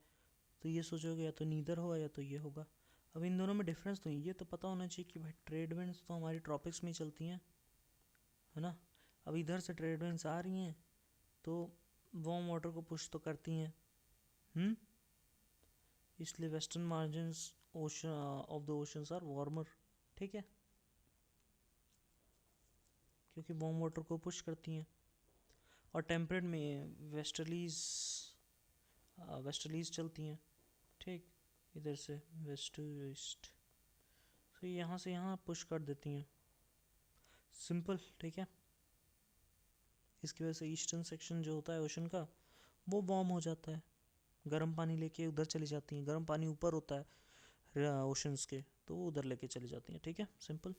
Speaker 1: तो ये सोचोगे या तो नीदर होगा या तो ये होगा। अब इन दोनों में डिफरेंस तो ये तो पता होना चाहिए कि भाई ट्रेड विंड्स तो हमारी ट्रॉपिक्स में ही चलती हैं, है ना। अब इधर से ट्रेड विंड्स आ रही हैं तो वार्म वाटर को पुश तो करती हैं, इसलिए western margins ocean of the oceans are warmer, ठीक है, क्योंकि वार्म वाटर को पुश करती हैं। और टेम्परेट में वेस्टर्लीज चलती हैं, ठीक, इधर से वेस्ट टू ईस्ट, तो यहाँ से यहाँ पुश कर देती हैं, सिंपल, ठीक है। इसकी वजह से ईस्टर्न सेक्शन जो होता है ओशन का वो वार्म हो जाता है, गर्म पानी लेके उधर चली जाती हैं, गर्म पानी ऊपर होता है ओशंस के तो वो उधर लेके चली जाती हैं, ठीक है, simple.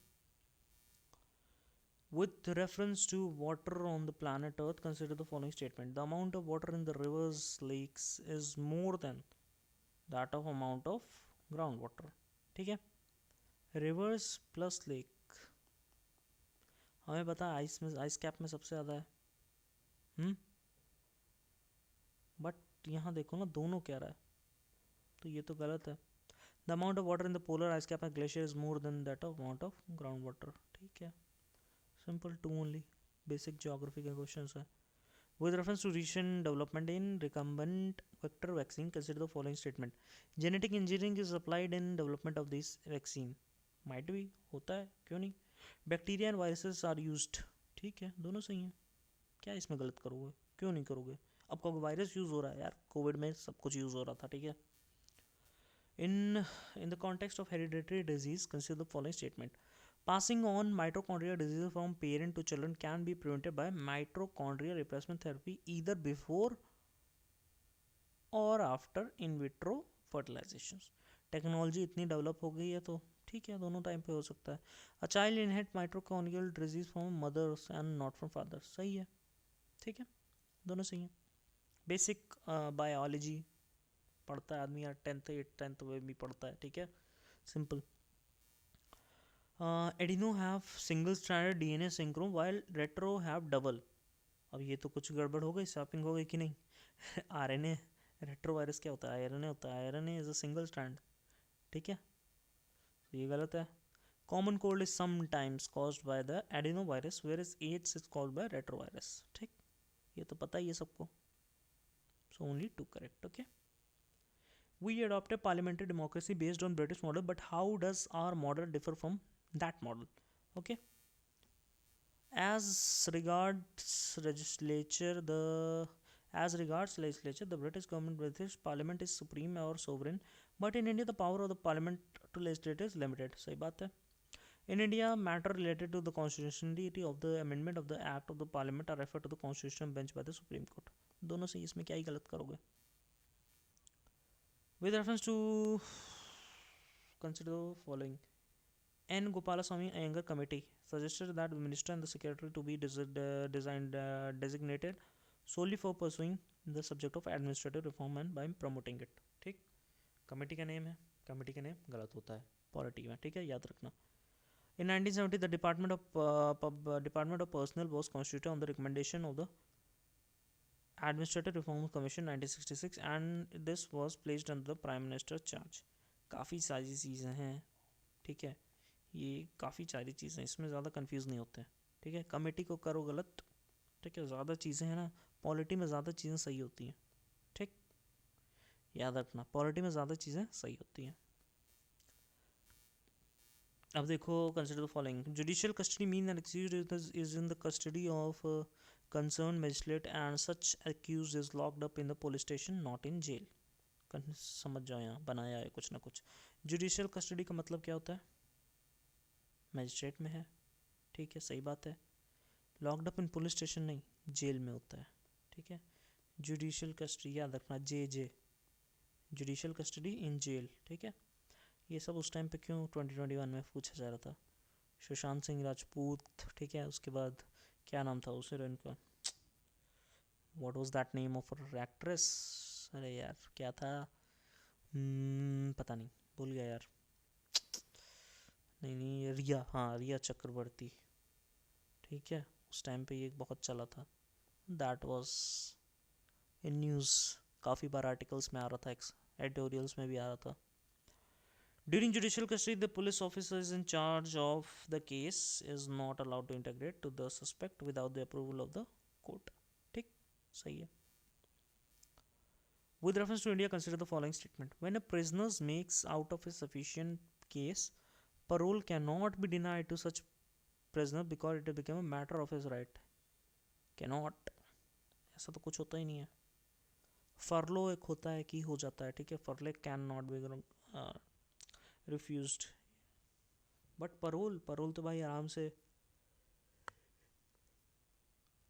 Speaker 1: With reference to water on the planet Earth, consider the following statement. The amount of water in the rivers, lakes is more than that of amount of groundwater, ठीक है। रिवर्स प्लस लेक, हमें पता है आइस कैप में सबसे ज़्यादा है, बट यहाँ देखो ना दोनों कह रहा है, तो ये तो गलत है। The amount of water in the polar ice cap and glacier is more than that of amount of ground water, ठीक है, सिंपल, 2 ओनली, बेसिक ज्योग्राफी के क्वेश्चन है। With reference to recent development in recombinant vector vaccine, consider the following statement. Genetic engineering is applied in development of this vaccine. Might be, होता है, क्यों नहीं। Bacteria and viruses are used, ठीक है, दोनों सही हैं, क्या इसमें गलत करोगे, क्यों नहीं करोगे। अब कहोगे वायरस यूज़ हो रहा है, यार कोविड में सब कुछ यूज़ हो रहा था, ठीक है। In the context of hereditary disease, consider the following statement. Passing on mitochondrial diseases from parent to children can be prevented by mitochondrial replacement therapy either before or after in vitro fertilization. Technology इतनी डेवलप हो गई है तो ठीक है, दोनों टाइम पे हो सकता है। A child inherit mitochondrial disease from mothers and not from fathers, सही है, ठीक है, दोनों सही है। बेसिक बायोलॉजी पढ़ता है आदमी यार, 10th में भी पढ़ता है, ठीक है, simple. Adeno have single stranded DNA सिंक्रोम वाइल रेट्रो हैव डबल। अब ये तो कुछ गड़बड़ हो गई, स्वैपिंग हो गई कि नहीं। आरएनए, रेट्रो वायरस क्या होता है, आरएनए होता है, RNA is a single strand, ठीक है, तो ये गलत है। Common cold is sometimes caused by the adeno virus where is AIDS is called by retro virus, ठीक, ये तो पता ही है सबको, so only 2 correct, okay. We adopt a parliamentary democracy based on British model, but how does our model differ from that model. Okay. As regards legislature, the British government, British Parliament is supreme or sovereign, but in India the power of the Parliament to legislate is limited. सही बात है. In India, matter related to the constitutionality of the amendment of the Act of the Parliament are referred to the constitutional bench by the Supreme Court. दोनों से इसमें क्या ही गलत करोगे? With reference to consider the following. N. Gopalaswamy Iyengar Committee suggested that the minister and the secretary to be designated solely for pursuing the subject of administrative reform and by promoting it. ठीक, कमेटी का नेम है, कमेटी का नेम गलत होता है पॉलिटी में, ठीक है, याद रखना. In 1970, the Department of Personnel was constituted on the recommendation of the Administrative Reform Commission 1966 and this was placed under the Prime Minister's charge. काफ़ी सारी चीज़ें हैं, ठीक है, ये काफ़ी सारी चीज़ें, इसमें ज़्यादा कंफ्यूज नहीं होते हैं, ठीक है. कमेटी को करो गलत, ठीक है, ज़्यादा चीज़ें हैं ना, पॉलिटी में ज़्यादा चीज़ें सही होती हैं, ठीक, याद रखना, पॉलिटी में ज़्यादा चीज़ें सही होती हैं. अब देखो, consider the following. Judicial custody mean that accused is in the custody of concerned magistrate and such accused is locked up in the police station, not in jail. समझ जाओ, यहाँ बनाया है कुछ ना कुछ. जुडिशियल कस्टडी का मतलब क्या होता है? मैजिस्ट्रेट में है, ठीक है, सही बात है. Locked up in police station नहीं, जेल में होता है, ठीक है. जुडिशियल कस्टडी याद रखना, जे जुडिशियल कस्टडी इन जेल, ठीक है. ये सब उस टाइम पे क्यों 2021 में पूछा जा रहा था. सुशांत सिंह राजपूत, ठीक है, उसके बाद क्या नाम था उस हीरोइन का, what was that name of actress, अरे यार क्या था, पता नहीं, भूल गया यार. नहीं, रिया, हाँ रिया चक्रवर्ती, ठीक है, उस टाइम पे ये बहुत चला था. दैट वाज इन न्यूज़, काफ़ी बार आर्टिकल्स में आ रहा था, एडिटोरियल्स में भी आ रहा था. During judicial custody, the police officer in charge of the case is not allowed to integrate to the suspect without the approval of the court. ठीक, सही है. With reference to India, consider the following statement. When a prisoner makes out of a sufficient case, parole cannot be denied to such prisoner because it became a matter of his right. Cannot, ऐसा तो कुछ होता ही नहीं है. फरलो एक होता है कि हो जाता है, ठीक है, फरले can not B refused. But parole तो भाई आराम से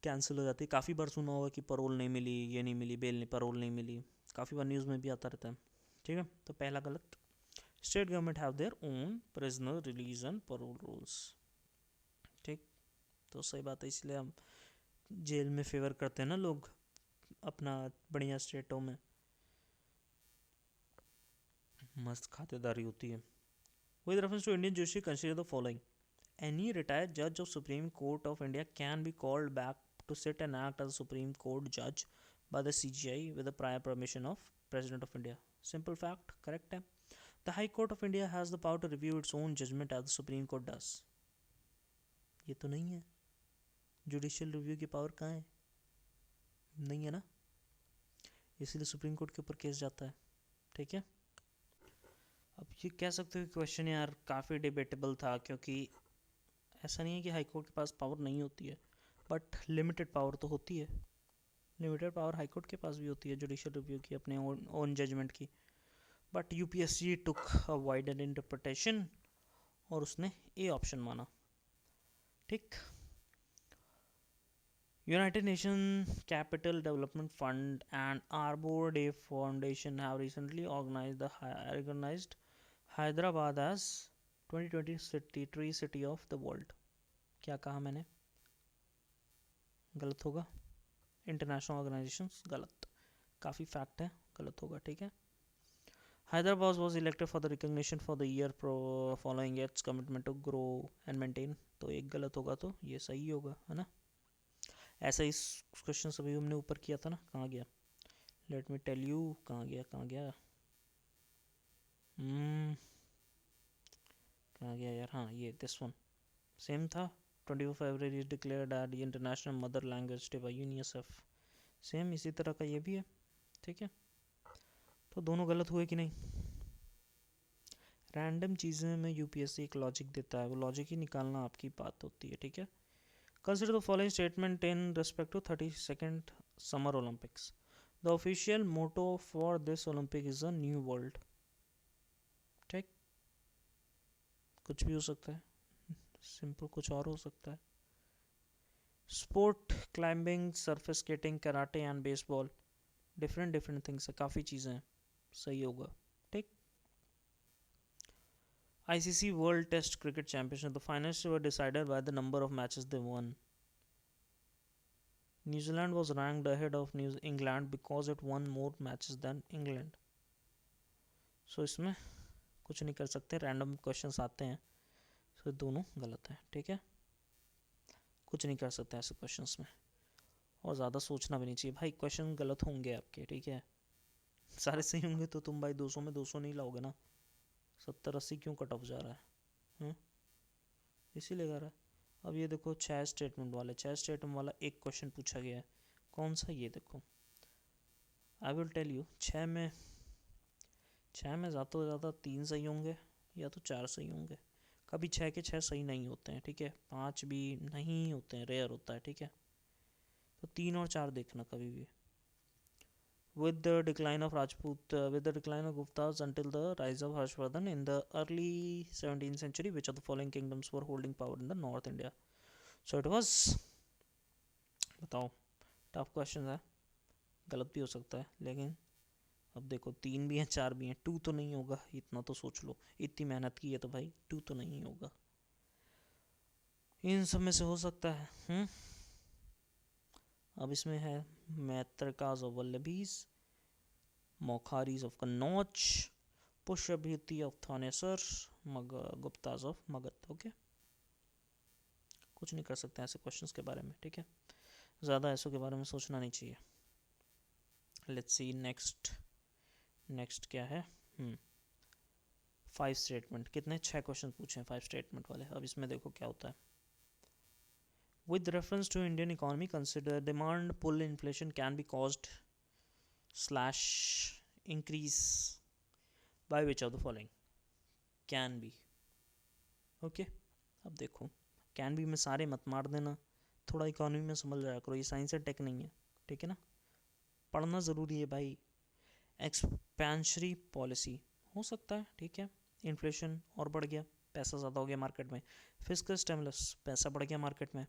Speaker 1: कैंसिल हो जाती है. काफ़ी बार सुना होगा कि परोल नहीं मिली, ये नहीं मिली, बेल नहीं, परोल नहीं मिली, काफ़ी बार न्यूज़ में भी आता रहता है, ठीक है. तो पहला गलत. State government have their own prisoner release and parole rules, ठीक, तो सही बात है. इसलिए हम जेल में फेवर करते हैं ना लोग अपना, बढ़िया स्टेटों में मस्त खातेदारी होती है. With reference to Indian judiciary, consider the following. Any retired judge of Supreme Court of India can be called back to sit and act as a Supreme Court judge by the CGI with the prior permission of President of India. Simple fact, correct है. The High Court of India has the power to review its own judgment as the Supreme Court does. ये तो नहीं है. जुडिशियल रिव्यू की पावर कहाँ है? नहीं है ना, इसीलिए सुप्रीम कोर्ट के ऊपर केस जाता है, ठीक है. अब ये कह सकते हो कि क्वेश्चन यार काफ़ी डिबेटेबल था, क्योंकि ऐसा नहीं है कि हाई कोर्ट के पास पावर नहीं होती है, बट लिमिटेड पावर तो होती है. लिमिटेड पावर हाई कोर्ट के पास भी होती है जुडिशियल रिव्यू की, अपने ओन जजमेंट की. But UPSC took a wider interpretation और उसने ए ऑप्शन माना, ठीक. United Nations Capital Development Fund and Arbor Day Foundation have recently organized Hyderabad as 2020 Tree City of the World. क्या कहा मैंने? गलत होगा. इंटरनेशनल ऑर्गेनाइजेशंस, गलत. काफ़ी फैक्ट है, गलत होगा, ठीक है. Hyderabad was elected for the recognition for the year following its commitment to grow and maintain. तो एक गलत होगा तो ये सही होगा, है ना. ऐसा इस क्वेश्चन सभी हमने ऊपर किया था ना, कहाँ गया, लेट मी टेल यू, कहाँ गया कहाँ गया यार, हाँ ये दिस वन सेम था. 24 February is declared as international mother language day by UNICEF. Same इसी तरह का ये भी है, ठीक है. तो दोनों गलत हुए कि नहीं? रैंडम चीज़ें में यूपीएससी एक लॉजिक देता है, वो लॉजिक ही निकालना आपकी बात होती है, ठीक है। Consider the following statement in respect to 32nd summer Olympics. The official motto for this Olympic is a new world. ठीक, कुछ भी हो सकता है, सिंपल कुछ और हो सकता है। Sport, climbing, surface skating, karate and baseball, different things है, काफ़ी चीज़ें हैं, सही होगा। ठीक। ICC world test cricket championship, the finals were decided by the number of matches they won. New Zealand was ranked ahead of New England because it won more matches than England. So इसमें कुछ नहीं कर सकते, रैंडम क्वेश्चंस आते हैं, so दोनों गलत है, ठीक है। कुछ नहीं कर सकते ऐसे क्वेश्चंस में, और ज़्यादा सोचना भी नहीं चाहिए भाई, क्वेश्चन गलत होंगे आपके, ठीक है। सारे सही होंगे तो तुम भाई 200 में 200 नहीं लाओगे ना, 70-80 क्यों कट ऑफ जा रहा है, इसीलिए जा रहा है। अब ये देखो 6 स्टेटमेंट वाला एक क्वेश्चन पूछा गया है, कौन सा, ये देखो, आई विल टेल यू। 6 में ज़्यादा से ज़्यादा 3 सही होंगे या तो 4 सही होंगे, कभी 6 के 6 सही नहीं होते हैं, ठीक है। 5 भी नहीं होते हैं, रेयर होता है, ठीक है। तो 3 और 4 देखना कभी भी। With the decline of Guptas until the rise of Harshvardhan in the early 17th century, which of the following kingdoms were holding power in the North India? So it was, बताओ, टफ क्वेश्चन है, गलत भी हो सकता है, लेकिन अब देखो 3 भी हैं 4 भी हैं, 2 तो नहीं होगा, इतना तो सोच लो, इतनी मेहनत की है तो भाई 2 तो नहीं होगा, इन सब में से हो सकता है। अब इसमें है Maitrakas of Valabhis, Maukharis of Kannauj, Pushyabhutis of Thanesar, Guptas of Magadha. Okay, कुछ नहीं कर सकते ऐसे क्वेश्चंस के बारे में, ठीक है। ज़्यादा ऐसों के बारे में सोचना नहीं चाहिए। लेट्स सी नेक्स्ट क्या है। 5 स्टेटमेंट, कितने 6 क्वेश्चन पूछे हैं 5 स्टेटमेंट वाले। अब इसमें देखो क्या होता है। With reference to Indian economy, consider demand pull inflation can be caused / increase by which of the following? Can be. Okay, अब देखो कैन बी में सारे मत मार देना, थोड़ा इकोनॉमी में समझ जाया करो, ये साइंस है टेक नहीं है, ठीक है ना, पढ़ना ज़रूरी है भाई। एक्सपेंशनरी पॉलिसी हो सकता है, ठीक है, इन्फ्लेशन और बढ़ गया, पैसा ज़्यादा हो गया मार्केट में। फिस्कल स्टिमुलस, पैसा बढ़ गया मार्केट में।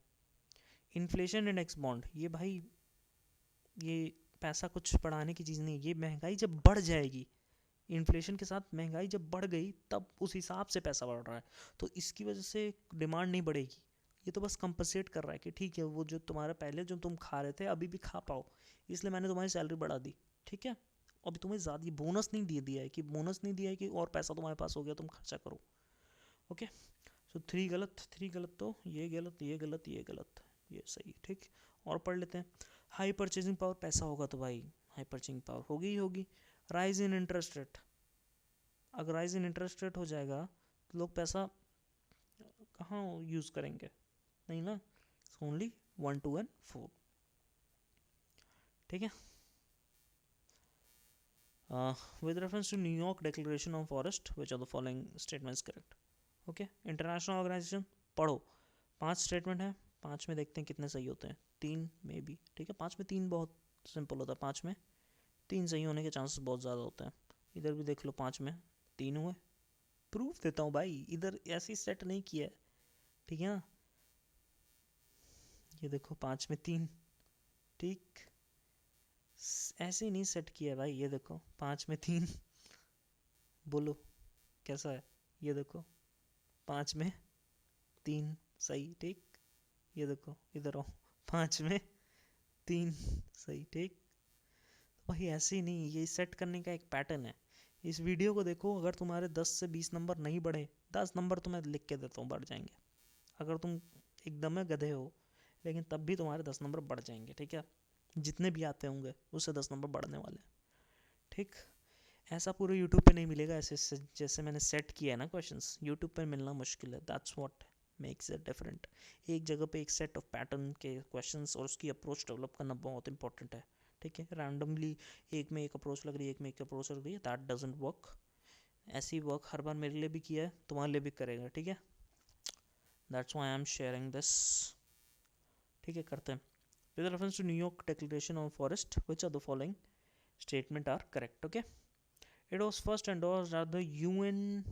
Speaker 1: इन्फ्लेशन इंडेक्स बॉन्ड, ये भाई ये पैसा कुछ बढ़ाने की चीज़ नहीं, ये महंगाई जब बढ़ जाएगी, इन्फ्लेशन के साथ महंगाई जब बढ़ गई तब उस हिसाब से पैसा बढ़ रहा है, तो इसकी वजह से डिमांड नहीं बढ़ेगी। ये तो बस कंपनसेट कर रहा है कि ठीक है, वो जो तुम्हारा पहले जो तुम खा रहे थे अभी भी खा पाओ, इसलिए मैंने तुम्हारी सैलरी बढ़ा दी, ठीक है। अभी तुम्हें ज़्यादा बोनस नहीं दे दिया है कि और पैसा तुम्हारे पास हो गया तुम खर्चा करो। ओके, सो 3 गलत, तो ये गलत, ये सही, ठीक। और पढ़ लेते हैं। हाई परचेजिंग पावर, पैसा होगा तो भाई हाई परचेजिंग पावर होगी ही होगी। राइज इन इंटरेस्ट रेट, अगर राइज इन इंटरेस्ट रेट हो जाएगा तो लोग पैसा कहाँ यूज़ करेंगे, नहीं ना, ओनली 1, 2 and 4, ठीक है। With reference to New York Declaration on Forest, which of the following statements correct? Okay, international organisation पढ़ो, 5 स्टेटमेंट है, 5 में देखते हैं कितने सही होते हैं, 3 में भी, ठीक है। 5 में 3 बहुत सिंपल होता है, 5 में 3 सही होने के चांसेस बहुत ज़्यादा होते हैं। इधर भी देख लो, 5 में 3 हुए, प्रूफ देता हूँ भाई, इधर ऐसे सेट नहीं किया है, ठीक है ना। ये देखो 5 में 3, ठीक, ऐसे ही नहीं सेट किया है भाई, ये देखो 5 में 3, बोलो कैसा है, ये देखो 5 में 3 सही, ठीक। ये देखो इधर आओ, 5 में 3 सही, ठीक। तो भाई ऐसे ही नहीं, ये सेट करने का एक पैटर्न है। इस वीडियो को देखो, अगर तुम्हारे 10 से 20 नंबर नहीं बढ़े, 10 नंबर तो मैं लिख के देता हूँ बढ़ जाएंगे, अगर तुम एकदम गधे हो, लेकिन तब भी तुम्हारे 10 नंबर बढ़ जाएंगे, ठीक है। जितने भी आते होंगे उससे 10 नंबर बढ़ने वाले, ठीक। ऐसा पूरे यूट्यूब पे नहीं मिलेगा, ऐसे जैसे मैंने सेट किया है ना क्वेश्चंस, यूट्यूब पे मिलना मुश्किल है, that's what makes it different. एक जगह पे एक सेट ऑफ पैटर्न के क्वेश्चंस और उसकी अप्रोच डेवलप करना बहुत इंपॉर्टेंट है, ठीक है। रैंडमली एक में एक अप्रोच लग रही है, एक में एक अप्रोच लग रही है, दैट डजंट वर्क। ऐसी वर्क हर बार मेरे लिए भी किया है, तुम्हारे लिए भी करेगा, ठीक है। That's why I am sharing this, ठीक है। करते हैं। With reference to New York declaration on forest which are the following statement are correct, okay. It was first endorsed at the UN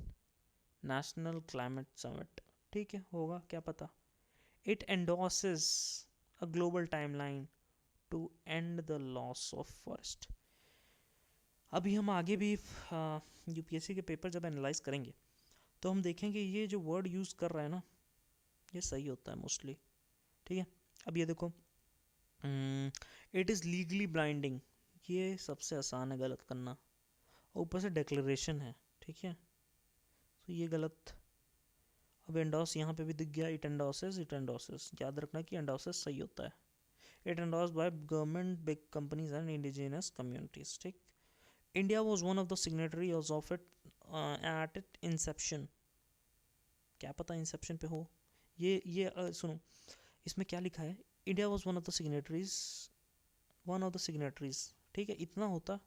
Speaker 1: national climate summit, ठीक है, होगा क्या पता। It endorses a global timeline to end the loss of forest. अभी हम आगे भी यूपीएससी के पेपर जब एनालाइज करेंगे तो हम देखेंगे ये जो वर्ड यूज़ कर रहा है ना, ये सही होता है मोस्टली, ठीक है। अब ये देखो, इट इज़ लीगली ब्लाइंडिंग, ये सबसे आसान है गलत करना, ऊपर से डिक्लेरेशन है, ठीक है, तो ये गलत। अब एंडोस यहाँ पे भी दिख गया, इट एंडोसेस, याद रखना कि एंडोसेस सही होता है। It endorse by government, big companies and indigenous communities, ठीक। India was one of the signatories of it at it inception, क्या पता इंसेप्शन पे हो। ये सुनो, इसमें क्या लिखा है, India was one of the signatories, ठीक है, इतना होता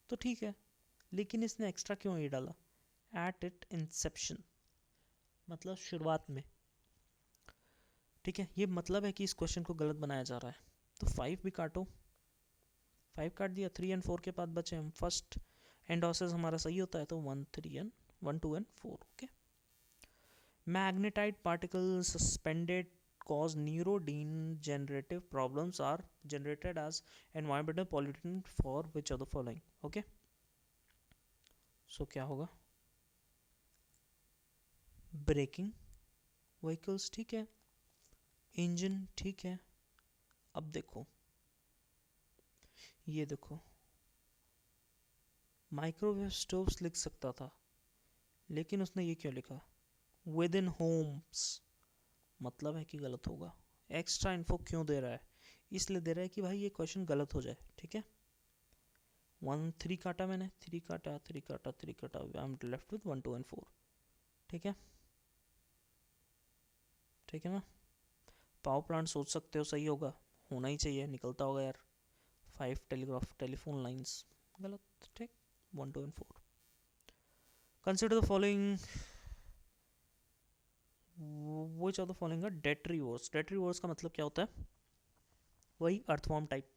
Speaker 1: तो ठीक है, लेकिन इसने एक्स्ट्रा क्यों ये डाला, एट इट इंसेप्शन, मतलब शुरुआत में, ठीक है। ये मतलब है कि इस क्वेश्चन को गलत बनाया जा रहा है। तो 5 भी काटो, 5 काट दिया, 3 एंड 4 के बाद बचे हम। फर्स्ट एंडोसिस हमारा सही होता है, तो 1 2 and 4, okay. Magnetite particle suspended cause neurodegenerative problems are generated as environmental pollutant for which of the following, okay। so क्या होगा, ब्रेकिंग व्हीकल्स, ठीक है, इंजन, ठीक है। अब देखो, ये देखो, माइक्रोवेव स्टोव्स लिख सकता था, लेकिन उसने ये क्यों लिखा, विद इन होम्स, मतलब है कि गलत होगा। एक्स्ट्रा इन्फो क्यों दे रहा है, इसलिए दे रहा है कि भाई ये क्वेश्चन गलत हो जाए, ठीक है। 3 काटा मैंने, 3 काटा, 3 काटा, 3 काटा, I am left with 1 2 and 4, ठीक है, ठीक है ना। पावर प्लांट सोच सकते हो सही होगा, होना ही चाहिए, निकलता होगा यार। 5 टेलीफोन लाइंस, गलत, ठीक। 1 2 and 4। Consider the following, which of the following are detritivores. Detritivores का मतलब क्या होता है, वही अर्थवॉर्म टाइप,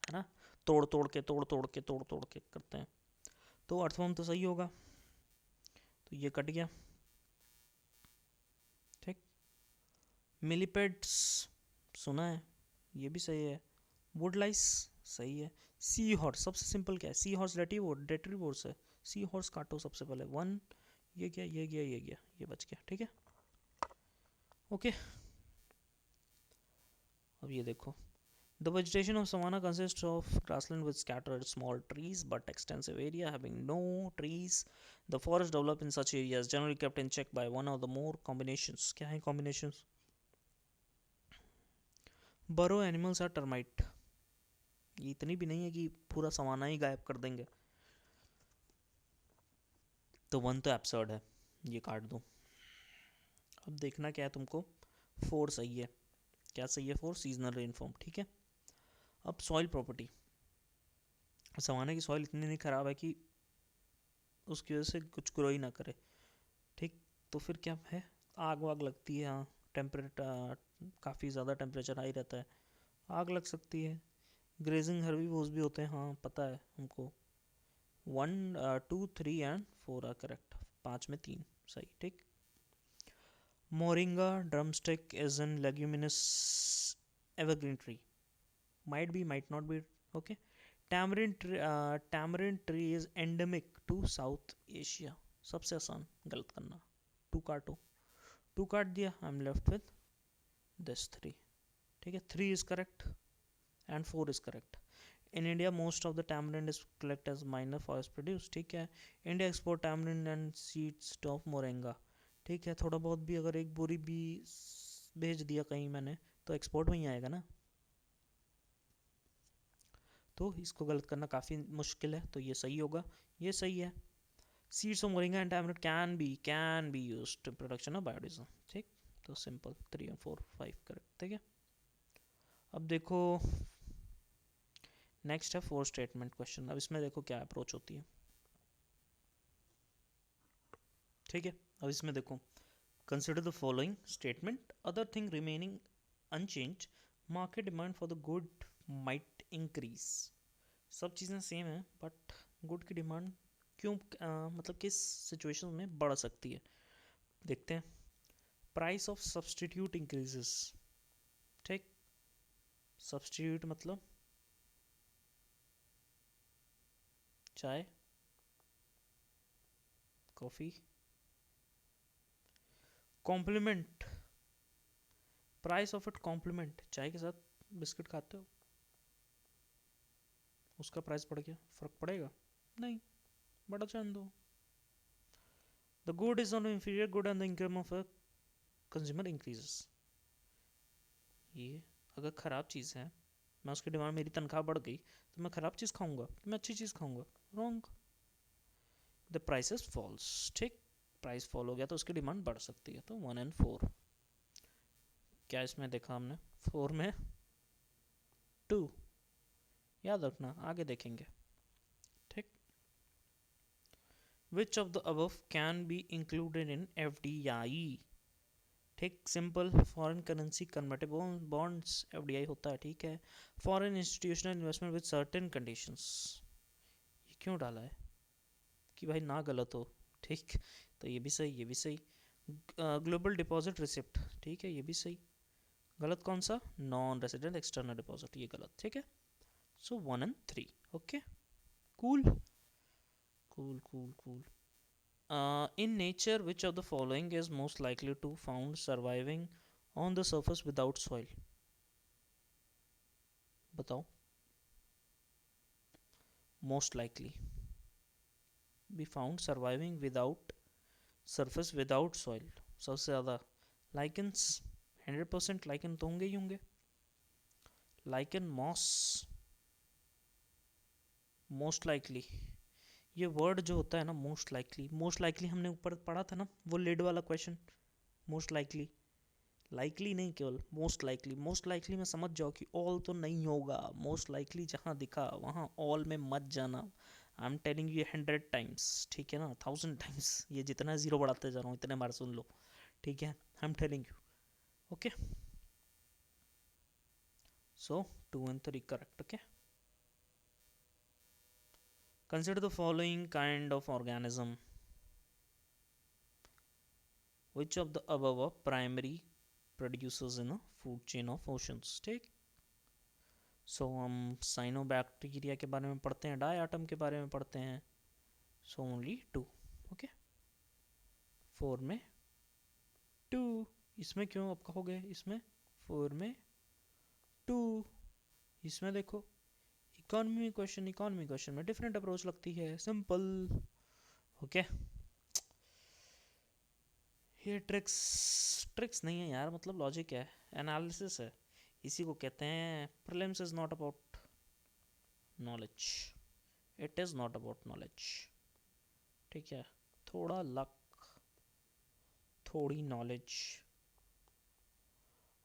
Speaker 1: है ना, तोड़ तोड़ के करते हैं, तो अर्थवॉर्म तो सही होगा, तो ये कट गया, ठीक। मिलीपेड्स सुना है, ये भी सही है। वुडलाइस सही है। सी हॉर्स, सबसे सिंपल क्या है, सी हॉर्स डेट्रीवोर्स है। सी हॉर्स काटो सबसे पहले, 1, ये गया, ये गया, ये गया, ये बच गया, ठीक है, ओके। अब ये देखो, the vegetation of savanna consists of grassland with scattered small trees but extensive area having no trees. The forest develop in such areas generally kept in check by one or the more combinations. क्या है combinations? Burrow animals are termite. ये इतनी भी नहीं है कि पूरा सवाना ही गायब कर देंगे, तो 1 तो एब्सर्ड है, ये काट दो। अब देखना क्या है तुमको, 4 सही है, क्या सही है, 4 सीजनल रेनफॉर्म, ठीक है। अब सॉइल प्रॉपर्टी, सवाना की सॉइल इतनी नहीं ख़राब है कि उसकी वजह से कुछ ग्रो ही ना करे, ठीक। तो फिर क्या है, आग वाग लगती है, हाँ, टेम्परेचर काफ़ी ज़्यादा टेम्परेचर हाई रहता है, आग लग सकती है। ग्रेजिंग हर्बीवोर्स भी होते हैं, हाँ पता है हमको। 1 2 3 एंड 4 आर करेक्ट, 5 में 3 सही, ठीक। Moringa drumstick is an leguminous evergreen tree, might be might not be, okay। tamarind tree is endemic to South Asia, सबसे आसान गलत करना, 2 काटो, 2 काट दिया, I am left with this 3, ठीक है। 3 is correct and 4 is correct. In India most of the tamarind is collected as minor forest produce, ठीक है। India export tamarind and seeds of moringa, ठीक है। थोड़ा बहुत भी अगर एक बोरी भी भेज दिया कहीं मैंने, तो एक्सपोर्ट में ही आएगा ना, तो इसको गलत करना काफ़ी मुश्किल है, तो ये सही होगा, ये सही है। Seeds of moringa and tamarind can be used in production of biodiesel, ठीक। तो सिंपल 3 और 4 5 करेक्ट, ठीक है। अब देखो नेक्स्ट है 4 स्टेटमेंट क्वेश्चन। अब इसमें देखो क्या अप्रोच होती है, ठीक है, अब इसमें देखो, consider the following statement, other thing remaining unchanged, market demand for the good might increase. सब चीज़ें सेम हैं बट गुड की डिमांड क्यों मतलब किस सिचुएशन में बढ़ सकती है, देखते हैं। प्राइस ऑफ सब्सटीट्यूट इंक्रीजेस, ठीक, सब्सटीट्यूट मतलब चाय, coffee. Complement, price of it complement, चाय के साथ बिस्किट खाते हो, उसका प्राइस बढ़ गया, फर्क पड़ेगा नहीं, बढ़ा जान दो। The good is on inferior good and the income of a consumer increases. ये अगर ख़राब चीज़ है, मैं उसकी डिमांड, मेरी तनख्वाह बढ़ गई तो मैं ख़राब चीज़ खाऊंगा कि मैं अच्छी चीज़ खाऊंगा, रॉन्ग। द प्राइसेस फॉल्स, ठीक, प्राइस फॉल हो गया तो उसकी डिमांड बढ़ सकती है, तो 1 and 4। क्या इसमें देखा हमने, 4 में 2, याद रखना आगे देखेंगे, ठीक। विच of the above can be included in FDI, ठीक, simple foreign currency convertible bonds, FDI होता है, ठीक है। Foreign institutional investment with certain conditions, ये क्यों डाला है कि भाई ना गलत हो, ठीक, तो ये भी सही, ये भी सही। ग्लोबल डिपॉजिट रिसिप्ट, ठीक है, ये भी सही। गलत कौन सा, नॉन रेसिडेंट एक्सटर्नल डिपॉजिट, ये गलत, ठीक है। सो 1 and 3, okay, cool cool cool cool. In nature, which of the following is most likely to found surviving on the surface without soil? बताओ, most likely be found surviving without surface without soil, सबसे ज़्यादा लाइकन्स, 100% लाइकन तो होंगे ही होंगे। लाइकन, मॉस, मोस्ट लाइकली, ये वर्ड जो होता है ना मोस्ट लाइकली, मोस्ट लाइकली हमने ऊपर पढ़ा था ना वो लेड वाला क्वेश्चन, मोस्ट लाइकली, लाइकली नहीं केवल मोस्ट लाइकली। मोस्ट लाइकली में समझ जाओ कि ऑल तो नहीं होगा, मोस्ट लाइकली जहाँ दिखा वहाँ ऑल में मत जाना। I am telling you 100 times, ठीक है ना, 1000 टाइम्स, ये जितना जीरो बढ़ाते जा रहा हूँ इतने बार सुन लो, ठीक है, I am telling you, okay. So 2 and 3 correct, okay. Consider the following kind of organism. Which of the above are primary producers in a food chain of oceans, ठीक। सो हम साइनोबैक्टीरिया के बारे में पढ़ते हैं, डायटम के बारे में पढ़ते हैं, सो ओनली 2, ओके। 4 में 2, इसमें क्यों आप कहोगे, इसमें 4 में 2, इसमें देखो इकोनॉमी क्वेश्चन में डिफरेंट अप्रोच लगती है, सिंपल, ओके। ये ट्रिक्स नहीं है यार, मतलब लॉजिक है, एनालिसिस है, इसी को कहते हैं prelims is not about knowledge, it is not about knowledge, ठीक है, थोड़ा लक, थोड़ी नॉलेज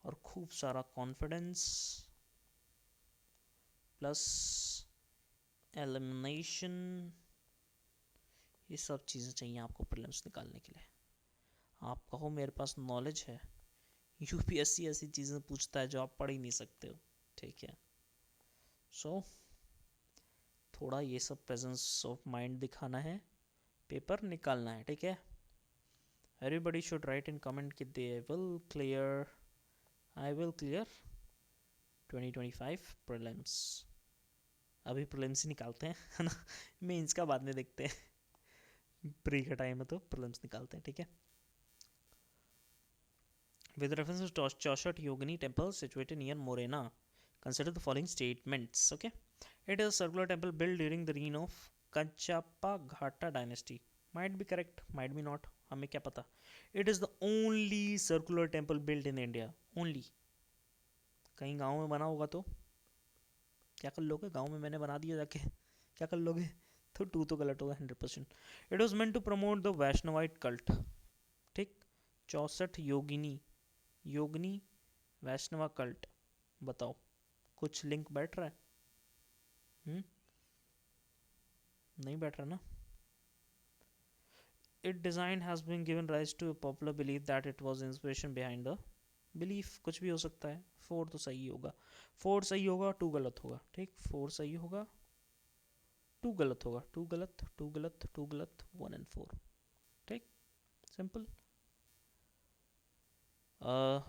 Speaker 1: और खूब सारा कॉन्फिडेंस प्लस एलिमिनेशन, ये सब चीज़ें चाहिए आपको प्रीलिम्स निकालने के लिए। आप कहो मेरे पास नॉलेज है, यूपीएससी ऐसी चीज़ें पूछता है जो आप पढ़ ही नहीं सकते हो, ठीक है। सो थोड़ा ये सब प्रेजेंस ऑफ माइंड दिखाना है, पेपर निकालना है, ठीक है। Everybody should write in comment कि they will clear, I will clear 2025 prelims. अभी प्रीलिम्स ही निकालते हैं, है ना, मेंस का बाद में देखते हैं, प्री का टाइम है तो प्रीलिम्स निकालते हैं, ठीक है। With reference to Chauchat Yogini temple situated near Morena, consider the following statements, okay. It is a circular temple built during the reign of Kanchapa Ghata dynasty. Might be correct, might be not, हमें क्या पता। It is the only circular temple built in India, only। कहीं गांव में बना होगा तो क्या कर लोगे, गांव में मैंने बना दिया जाके क्या कर लोगे, तो 2 तो गलत होगा 100%। It was meant to promote the Vaishnavite cult, ठीक। 64 योगिनी वैष्णवा कल्ट, बताओ कुछ लिंक बैठ रहा है, नहीं बैठ रहा ना। It design has been given rise to popular believe that it was inspiration behind the belief. कुछ भी हो सकता है. 4 तो सही होगा. 4 सही होगा, 2 गलत होगा. ठीक, 4 सही होगा, 2 गलत होगा. 2 गलत, 2 गलत, 2 गलत, 1 एंड 4. ठीक, simple.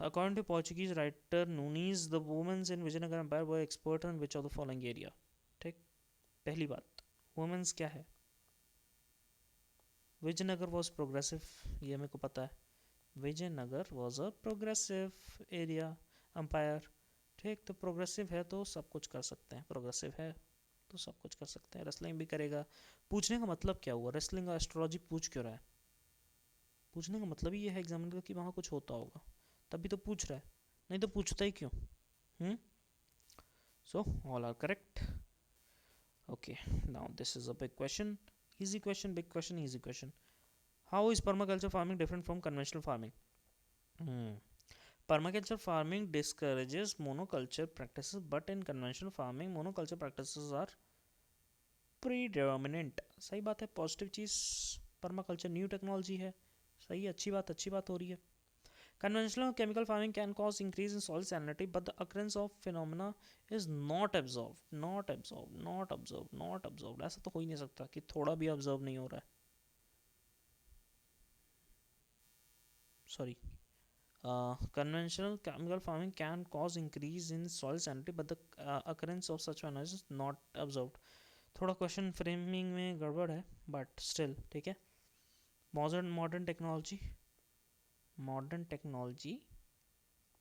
Speaker 1: According to Portuguese writer Nunes, the women in Vijayanagar Empire were expert in which of the following area? ठीक, पहली बात, women's क्या है? विजयनगर वॉज प्रोग्रेसिव, ये मेरे को पता है. Vijayanagar was a progressive area empire. ठीक, तो प्रोग्रेसिव है तो सब कुछ कर सकते हैं. प्रोग्रेसिव है तो सब कुछ कर सकते हैं. रेसलिंग भी करेगा. पूछने का मतलब क्या हुआ? रेसलिंग और एस्ट्रोलॉजी पूछ क्यों रहा है? पूछने का मतलब ही ये है एग्जामिनर का कि वहाँ कुछ होता होगा, तभी तो पूछ रहा है, नहीं तो पूछता ही क्यों. So all are correct. Okay, now this is a big question. Easy question, big question, easy question. How is permaculture farming different from conventional farming? Permaculture farming discourages monoculture practices, but in conventional farming, monoculture practices are predominant. सही बात है, पॉजिटिव चीज़. permaculture न्यू टेक्नोलॉजी है. सही है, अच्छी बात हो रही है. Conventional chemical farming can cause increase in soil salinity, but the occurrence of phenomena is not observed. ऐसा तो हो ही नहीं सकता कि थोड़ा भी ऑब्जर्व नहीं हो रहा है. Sorry. Conventional chemical farming can cause increase in soil salinity, but the occurrence of such phenomena is not observed. थोड़ा क्वेश्चन फ्रेमिंग में गड़बड़ है, बट स्टिल ठीक है. मॉडर्न टेक्नोलॉजी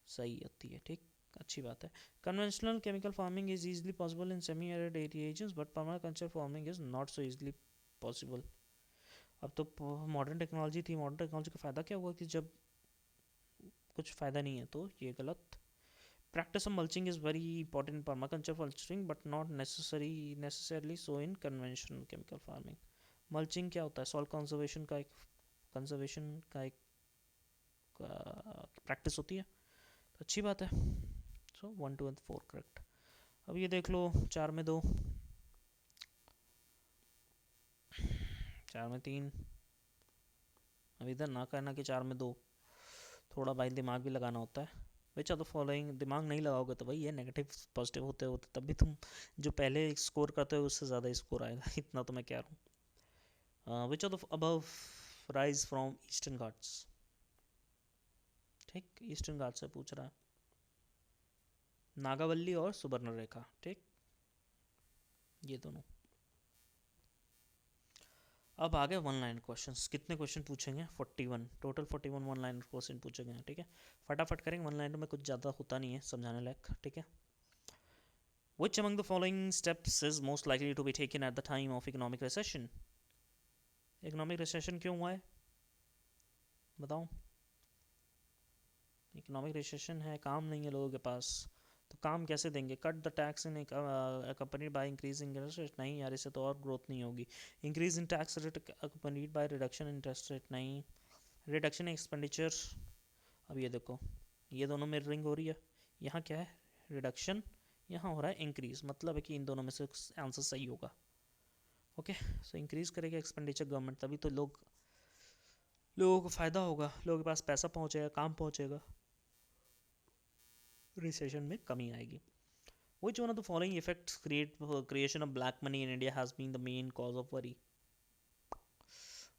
Speaker 1: सही होती है. ठीक, अच्छी बात है. Conventional chemical farming is easily possible in semi arid areas, but permaculture farming is not so easily possible. अब तो मॉडर्न टेक्नोलॉजी थी. मॉडर्न टेक्नोलॉजी का फ़ायदा क्या हुआ कि जब कुछ फ़ायदा नहीं है तो ये गलत. Practice of mulching is very important in permaculture mulching, but not necessarily so in conventional chemical farming. Mulching क्या होता है? सॉइल कंजर्वेशन का एक प्रैक्टिस होती है. तो अच्छी बात है. सो 1 2 and 4 करेक्ट. अब ये देख लो, 4 में 2, 4 में 3. अब इधर ना कहना कि 4 में 2. थोड़ा भाई दिमाग भी लगाना होता है. Which are the following. दिमाग नहीं लगाओगे तो भाई ये नेगेटिव पॉजिटिव होते होते तब भी तुम जो पहले स्कोर करते हो उससे ज़्यादा स्कोर आएगा. इतना तो मैं कह रहा हूँ. Which are the above rise from Eastern Ghats. ठीक, ईस्टर्न घाट से पूछ रहा है. नागावल्ली और सुबर्ण रेखा. ठीक, ये दोनों. अब आगे वन लाइन क्वेश्चंस. कितने क्वेश्चन पूछेंगे? 41 टोटल. 41 वन लाइन क्वेश्चन पूछेंगे. ठीक है, फटाफट करेंगे. वन लाइन में कुछ ज़्यादा होता नहीं है समझाने लायक. ठीक है. Which among the following steps is most likely to be taken at the time of economic recession? Economic recession क्यों हुआ है बताओ. इकोनॉमिक रिसेशन है, काम नहीं है लोगों के पास, तो काम कैसे देंगे? Cut the tax in accompanied by increasing interest rate. नहीं यार, इससे तो और ग्रोथ नहीं होगी. Increase in tax rate accompanied by reduction in interest rate. नहीं. Reduction in expenditure. अब ये देखो, ये दोनों में रिंग हो रही है. यहाँ क्या है? रिडक्शन. यहाँ हो रहा है इंक्रीज. मतलब है कि इन दोनों में से आंसर सही होगा. ओके, सो इंक्रीज करेगा एक्सपेंडिचर गवर्नमेंट, तभी तो लोगों को फ़ायदा होगा, लोगों के पास पैसा पहुँचेगा, काम पहुँचेगा, रिसेशन में कमी आएगी. Which one of the following effects creation of black money in India has been the main cause of worry?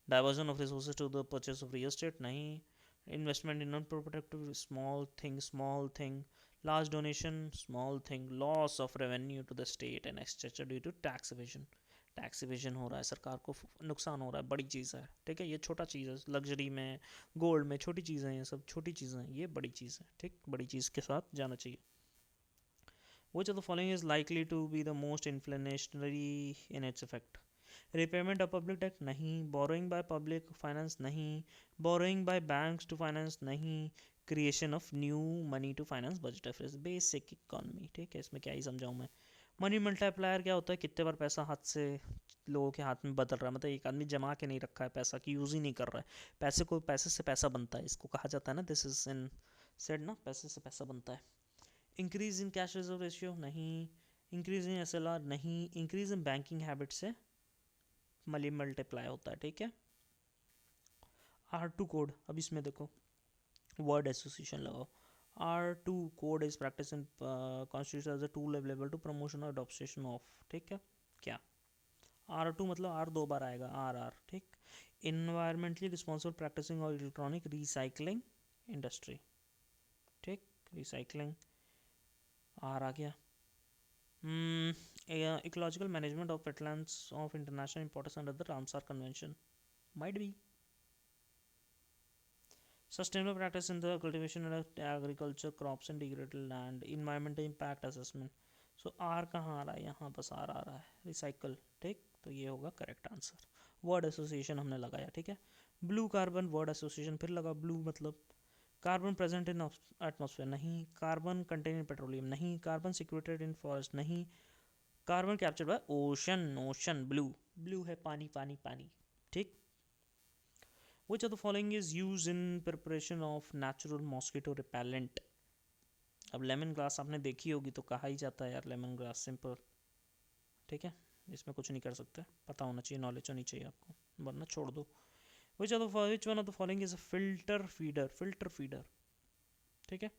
Speaker 1: Diversion of resources to the purchase of real estate. नहीं. Investment in non-productive. Small thing. Large donation. Small thing. Loss of revenue to the state and exchequer due to tax evasion. Tax evasion हो रहा है, सरकार को नुकसान हो रहा है. बड़ी चीज़ है. ठीक है, ये छोटा चीज़ है. लग्जरी में, गोल्ड में छोटी चीज़ें हैं, ये सब छोटी चीज़ें हैं. ये बड़ी चीज़ है. ठीक, बड़ी चीज़ के साथ जाना चाहिए. Which of the following is likely to be the most inflationary in its effect? Repayment of public debt. नहीं. Borrowing by public finance. नहीं. Borrowing by banks to finance. नहीं. Creation of new money to finance budget deficit. Basic economy. ठीक है, इसमें क्या ही समझाऊँ मैं. मनी मल्टीप्लायर क्या होता है? कितने बार पैसा हाथ से लोगों के हाथ में बदल रहा है. मतलब एक आदमी जमा के नहीं रखा है पैसा, की यूज़ ही नहीं कर रहा है. पैसे से पैसा बनता है, इसको कहा जाता है ना, दिस इज इन सेड ना, पैसे से पैसा बनता है. Increase in cash reserve ratio. नहीं. Increase in SLR. नहीं. इंक्रीज इन बैंकिंग हैबिट से मनी मल्टीप्लाई होता है. ठीक है. R2 कोड, अब इसमें देखो वर्ड एसोसिएशन लगाओ। R2 code is practice in constitute as a tool available to promotion और अडॉप्शन ऑफ, ठीक है क्या। R2 मतलब R दो बार आएगा, RR, ठीक। इन्वायरमेंटली रिस्पॉन्सिबल प्रैक्टिसिंग और इलेक्ट्रॉनिक रिसाइकलिंग इंडस्ट्री, ठीक। रिसाइकलिंग R आ गया। Ecological management of wetlands of international importance under the Ramsar convention, might be. Sustainable practice in the cultivation of agriculture, crops and degraded land, environmental impact assessment. So R कहाँ आ रहा है, यहाँ बस R आ रहा है, रिसाइकल, ठीक। तो ये होगा करेक्ट आंसर। वर्ड एसोसिएशन हमने लगाया, ठीक है। ब्लू कार्बन वर्ड एसोसिएशन फिर लगा, ब्लू मतलब कार्बन प्रेजेंट इन एटमॉस्फेयर नहीं, कार्बन कंटेन इन पेट्रोलियम नहीं, कार्बन सिक्वेटेड इन फॉरेस्ट नहीं, carbon captured by ocean, ocean blue, blue है पानी पानी पानी, ठीक। Which of the following is used in preparation of natural mosquito repellent? अब लेमन ग्रास आपने देखी होगी तो कहा ही जाता है यार लेमन ग्रास, सिंपल, ठीक है। इसमें कुछ नहीं कर सकते, पता होना चाहिए, नॉलेज होनी चाहिए आपको, वरना छोड़ दो। which one of the following is a filter feeder, filter feeder, ठीक है।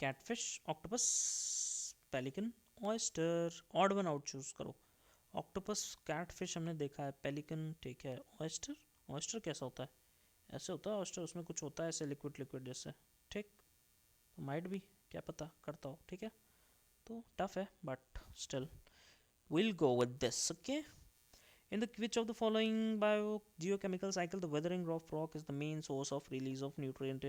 Speaker 1: Catfish, octopus, pelican, oyster, odd one out choose करो। ऑक्टोपस, कैटफिश हमने देखा है, पेलिकन, ठीक है। ऑयस्टर, ऑयस्टर कैसा होता है, ऐसे होता है ऑयस्टर, उसमें कुछ होता है ऐसे लिक्विड लिक्विड जैसे, ठीक। तो माइट भी, क्या पता, करता हो, ठीक है। तो टफ है but still we'll go with this, okay. In the which of the following biogeochemical cycle the weathering of rock is the main source of release of nutrient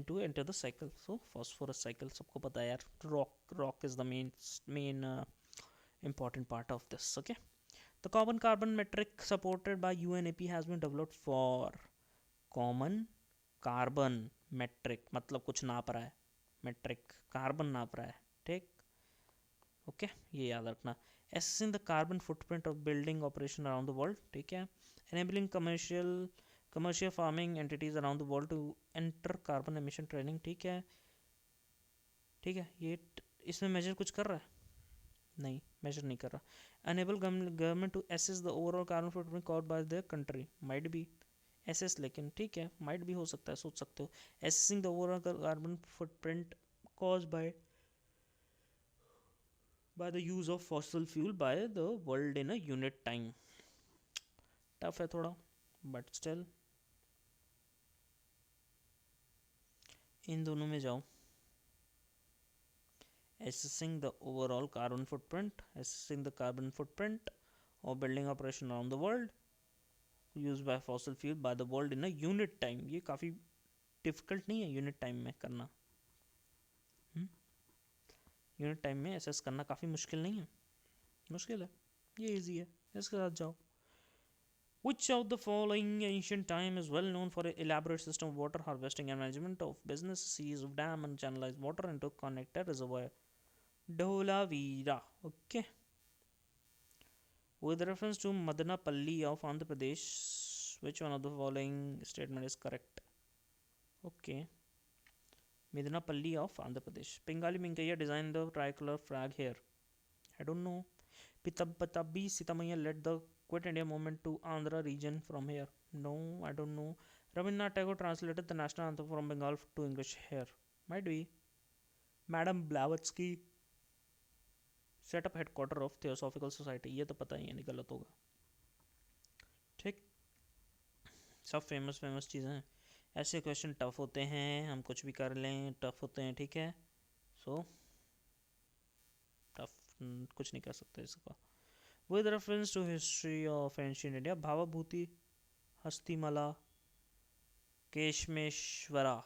Speaker 1: to enter the cycle? So phosphorus cycle, सबको पता है यार, rock is the main important part of this, okay. The common carbon metric supported by UNEP has been developed for common carbon metric, मतलब कुछ नाप रहा है, metric कार्बन नाप रहा है, ठीक। ओके ये याद रखना। Assessing the carbon footprint of building operation around the world, ठीक है। Enabling commercial farming entities around the world to enter carbon emission training, ठीक है, ठीक है। ये इसमें मेजर कुछ कर रहा है, नहीं मेजर नहीं कर रहा। Enable government to assess the overall carbon footprint caused by their country, might be assess, लेकिन ठीक है might भी हो सकता है, सोच सकते हो। Assessing the overall carbon footprint caused by the use of fossil fuel by the world in a unit time, tough है थोड़ा बट स्टिल इन दोनों में जाओ। Assessing the overall carbon footprint, assessing the carbon footprint of building operation around the world used by fossil fuel by the world in a unit time, ये काफ़ी डिफिकल्ट नहीं है यूनिट टाइम में करना, यूनिट टाइम में एसेस करना काफ़ी मुश्किल नहीं है, मुश्किल है, ये इजी है, इसके साथ जाओ। Which of the following ancient time is well known for an elaborate system of water harvesting and management of business seas of dam and channelized water into connected reservoir? Dholavira, okay. With reference to Madanapalli of Andhra Pradesh, which one of the following statement is correct? Okay. Madanapalli of Andhra Pradesh. Bengali Minkaya designed the tricolor flag here. I don't know. Patabi Sitamaya led the Quit India movement to Andhra region from here. No, I don't know. Rabindranath Tagore translated the national anthem from Bengal to English here. Might be. Madam Blavatsky set up headquarter of Theosophical Society. ये तो पता ही है, नहीं गलत होगा, ठीक। सब फेमस चीज़ें हैं, ऐसे क्वेश्चन टफ होते हैं, हम कुछ भी कर लें टफ होते हैं, ठीक है। सो टफ कुछ नहीं कर सकते इसका। With reference to history of ancient India, भावाभूति, Hastimalla, केशमेश्वरा,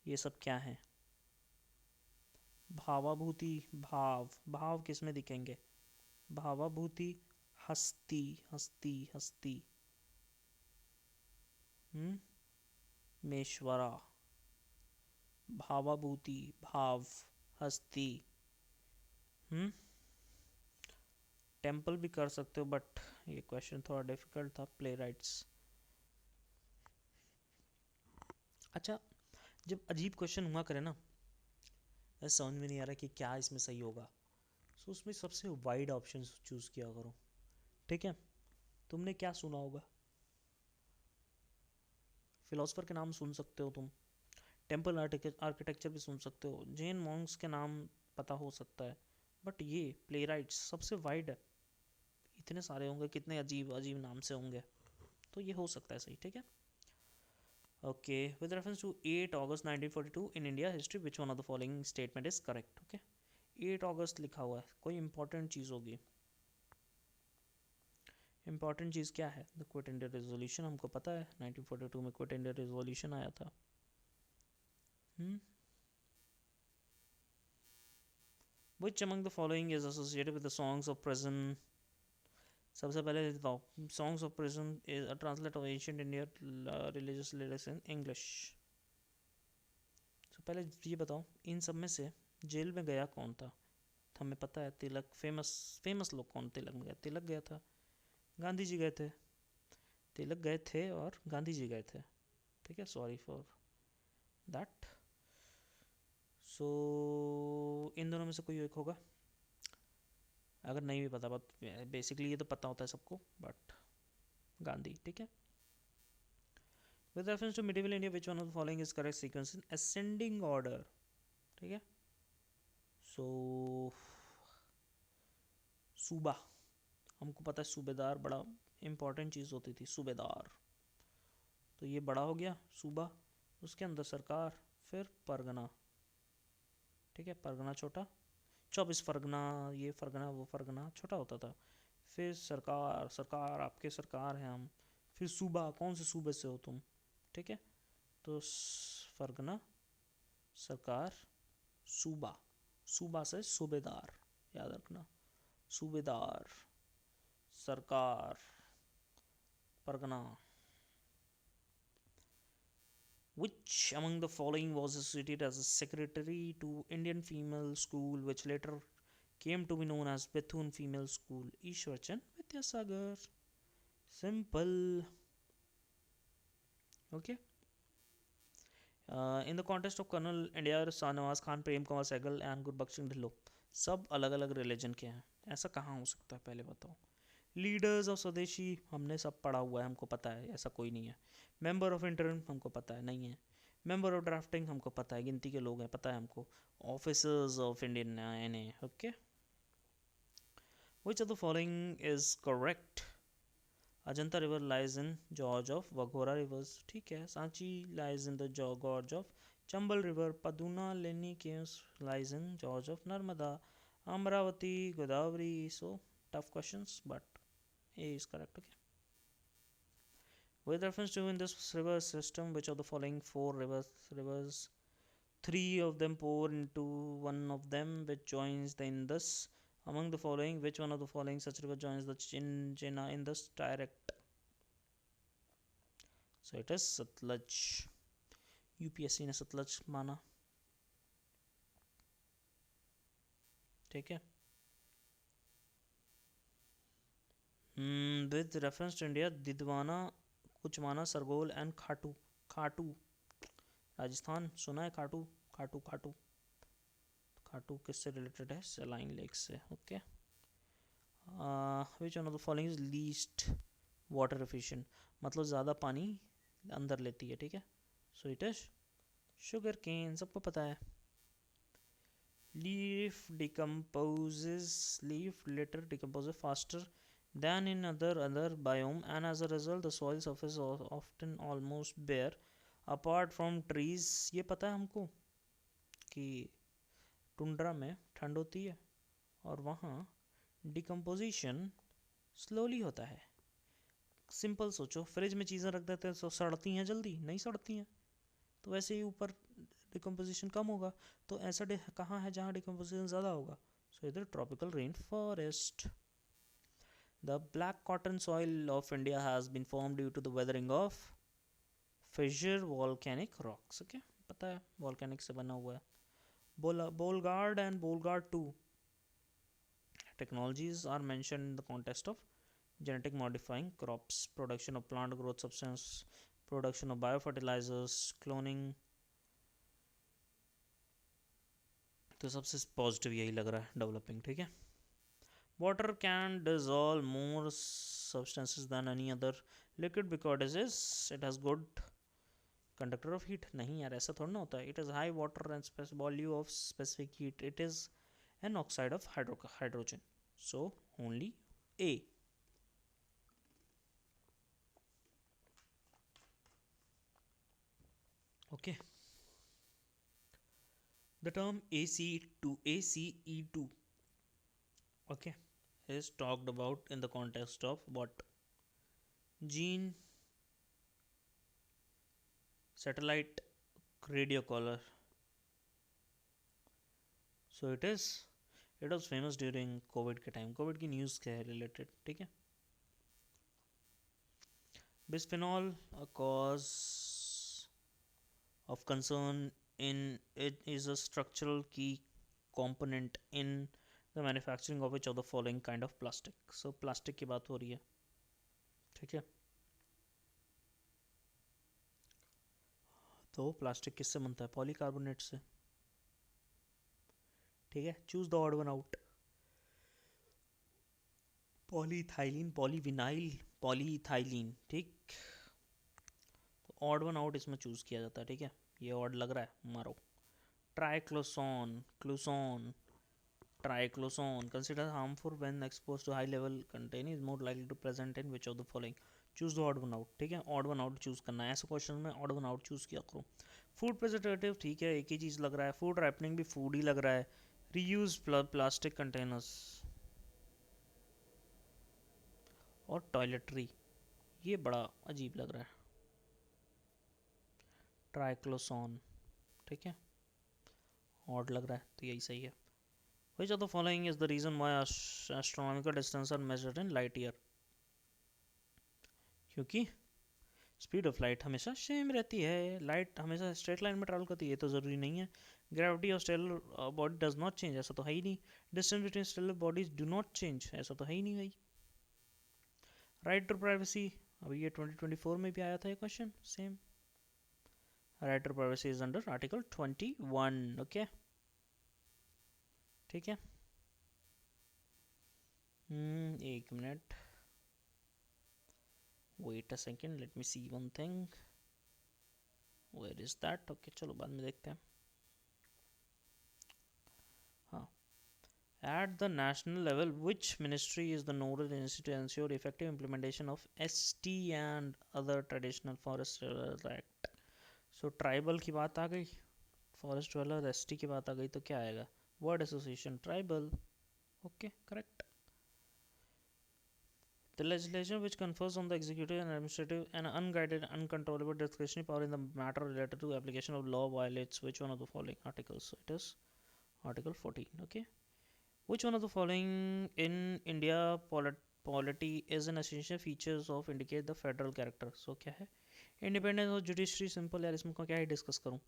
Speaker 1: ये सब क्या है। भावाभूति, भाव किस में दिखेंगे, भावाभूति, हस्ती हस्ती हस्ती, मेश्वरा, भावाभूति, भाव, हस्ती, टेम्पल भी कर सकते हो बट ये क्वेश्चन थोड़ा डिफिकल्ट था। प्ले राइट्स, अच्छा जब अजीब क्वेश्चन हुआ करे ना, ऐसा समझ में नहीं आ रहा कि क्या इसमें सही होगा, तो उसमें सबसे वाइड ऑप्शन चूज़ किया करो, ठीक है। तुमने क्या सुना होगा? फिलोसफर के नाम सुन सकते हो तुम, टेम्पल आर्किटेक्चर भी सुन सकते हो, जैन मॉन्क्स के नाम पता हो सकता है, बट ये प्ले राइट्स सबसे वाइड है, इतने सारे होंगे, कितने अजीब अजीब नाम से होंगे, तो ये हो सकता है सही, ठीक है। Okay, with reference to 8 August 1942 in India history which one of the following statement is correct? Okay, 8 अगस्त लिखा हुआ है, कोई इंपॉर्टेंट चीज़ होगी। इंपॉर्टेंट चीज़ क्या है? द क्विट इंडिया रेजोल्यूशन, हमको पता है 1942 में क्विट इंडिया रेजोल्यूशन आया था। Which among the following is associated with the songs of prison? सबसे पहले बताओ, songs of prison is a translate of ancient Indian religious lyrics in English. तो पहले ये बताओ, इन सब में से जेल में गया कौन था? तो हमें पता है तिलक, फेमस लोग कौन तिलक में गए? तिलक गया था, गांधी जी गए थे, तिलक गए थे और गांधी जी गए थे, ठीक है, सॉरी फॉर दैट। सो इन दोनों में से कोई एक होगा, अगर नहीं भी पता, बट बेसिकली ये तो पता होता है सबको, बट गांधी, ठीक है। With reference to medieval India which one of the following is correct sequence in ascending order? ठीक है, सो सूबा, हमको पता है सूबेदार बड़ा इंपॉर्टेंट चीज़ होती थी, सूबेदार, तो ये बड़ा हो गया सूबा, उसके अंदर सरकार, फिर परगना, ठीक है, परगना छोटा, 24 परगना, ये परगना वो परगना छोटा होता था, फिर सरकार, सरकार आपके सरकार हैं हम, फिर सूबा, कौन से सूबे से हो तुम, ठीक है, तो परगना, सरकार, सूबा, सूबा से सूबेदार, याद रखना, सूबेदार, सरकार, Pargana. Which among the following was associated as a secretary to Indian Female School, which later came to be known as Bethune Female School? Ishwarchan Vidyasagar. Simple. Okay. In the contest of Colonel India, Nawaz Khan, Prem Kumar Sehgal and Gurbaksh Singh Dhillon, सब अलग अलग रिलीजन के हैं, ऐसा कहाँ हो सकता है, पहले बताओ। लीडर्स ऑफ स्वदेशी हमने सब पढ़ा हुआ है, हमको पता है, ऐसा कोई नहीं है। मेंबर ऑफ इंटर्न हमको पता है, नहीं है। मेंबर ऑफ ड्राफ्टिंग हमको पता है, गिनती के लोग हैं, पता है हमको। ऑफिसर्स ऑफ इंडियन एन, okay. Which of the following is correct? Ajanta river lies in gorge of Waghora rivers, ठीक है। Sanchi lies in the gorge of Chambal river. Paduna Leni caves lies in gorge of Narmada. Amaravati, Godavari. So tough questions, but A is correct, okay. With reference to in this river system, which of the following 4 rivers, 3 of them pour into one of them, which joins the Indus? Among the following, which one of the following such river joins the China Indus direct? So it is Satluj. UPSC ने सतलज माना, ठीक है। With reference to India, Didwana, Kuchamana, Sargol and Khatu. Khatu Rajasthan, सुना है खाटू, खाटू खाटू खाटू किससे रिलेटेड है? सलाइन लेक से, okay. Which one of the following is least water efficient, मतलब ज़्यादा पानी अंदर लेती है, ठीक है। So it is sugar cane, सबको पता है। Leaf litter decomposes faster than in other biome, and as a result the soil surface is often almost bare apart from trees. ये पता है हमको कि टुंड्रा में ठंड होती है और वहाँ डिकम्पोजिशन स्लोली होता है। सिंपल सोचो, फ्रिज में चीज़ें रख देते हैं तो सड़ती हैं जल्दी? नहीं सड़ती हैं, तो वैसे ही ऊपर डिकम्पोजिशन कम होगा, तो ऐसा कहाँ है जहाँ डिकम्पोजिशन ज़्यादा होगा? सो इधर tropical rain forest. The black cotton soil of India has been form due to the weathering of fissure volcanic rocks, okay, पता है वॉल्केनिक से बना हुआ है। Bollgard and Bollgard 2 technologies are mentioned in the context of genetic modifying crops, production of plant growth substance, production of biofertilizers, cloning। तो सबसे पॉजिटिव यही लग रहा है, डेवलपिंग, ठीक है। Water can dissolve more substances than any other liquid because it has good conductor of heat. नहीं यार, ऐसा थोड़ा ना होता है. It is high water and volume of specific heat. It is an oxide of hydrogen. So only A. Okay. The term ACE2, okay, is talked about in the context of what? Gene, satellite, radio collar. So it was famous during COVID के time. COVID की news क्या है related, ठीक है? Bisphenol, a cause of concern in it, is a structural key component in the manufacturing of which of the following kind of plastic. So plastic की बात हो रही है, ठीक है? तो प्लास्टिक किससे बनता है? पॉलीकार्बोनेट से, ठीक है? Choose the odd one out. Polyethylene, polyvinyl, polyethylene, ठीक? तो ऑड वन आउट इसमें चूज किया जाता है, ठीक है? ये ऑड लग रहा है, मारो. ट्राइक्लोसॉन, क्लोसॉन, triclosan considered harmful when exposed to high level contain is more likely to present in which of the following. Choose दो ऑड वन आउट, ठीक है? ऑड वन आउट चूज करना है. ऐसे क्वेश्चन में ऑड वन आउट चूज किया करो. फूड प्रिजर्वेटिव, ठीक है, एक ही चीज लग रहा है. फूड रैपनिंग भी फूड ही लग रहा है. रीयूज प्लास्टिक कंटेनर्स और टॉयलेटरी, ये बड़ा अजीब लग रहा है. ट्राइक्लोसॉन, ठीक है, ऑड लग रहा है, तो यही सही है. Which of the following is the reason why astronomical distances are measured in light year? क्योंकि स्पीड ऑफ लाइट हमेशा सेम रहती है. लाइट हमेशा स्ट्रेट लाइन में ट्रैवल करती है, ये तो ज़रूरी नहीं है. Gravity of stellar body does not change, ऐसा तो है ही नहीं. Distance between stellar bodies do not change, ऐसा तो है ही नहीं भाई. राइट टू प्राइवेसी, अभी ये 2024 में भी आया था ये question, same. Right to privacy is under article 21, okay, ठीक है? एक minute, wait a second, let me see one thing. Where is that? Okay, चलो बाद में देखते हैं. हाँ, at the national level which ministry is the nodal agency to ensure effective implementation of ST and other traditional forest dwellers act? So tribal की बात आ गई, forest dweller ST की बात आ गई, तो क्या आएगा? word association, tribal. Okay, correct. The legislation which confers on the executive and administrative an unguided, uncontrollable discretionary power in the matter related to application of law violates which one of the following articles? So it is Article 14. Okay. Which one of the following in India polity is an essential features of indicate the federal character? So क्या है? Independence of judiciary, simple यार, इसमें क्या है discuss करूँ?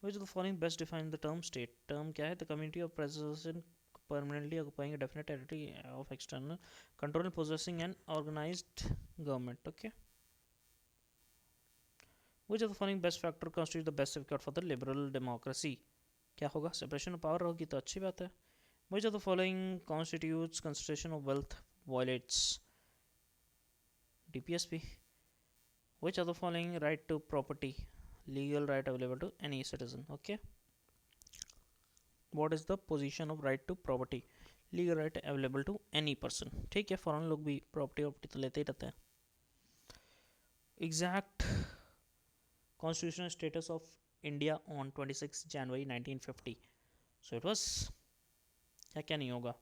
Speaker 1: Which of the following best define the term state? Term क्या है? The community of preservation permanently occupying a definite territory of external control and possessing an organized government. Okay. Which of the following best factor constitutes the best safeguard for the liberal democracy? क्या होगा? Separation of power होगी तो अच्छी बात है. Which of the following constitutes concentration of wealth violates? DPSP. Which of the following right to property? Legal right available to any citizen. Okay. What is the position of right to property? Legal right available to any person. ठीक है, फॉरेन लोग भी प्रॉपर्टी तो लेते ही रहते हैं. Exact constitutional status of India on 26 January 1950. So it was क्या नहीं होगा?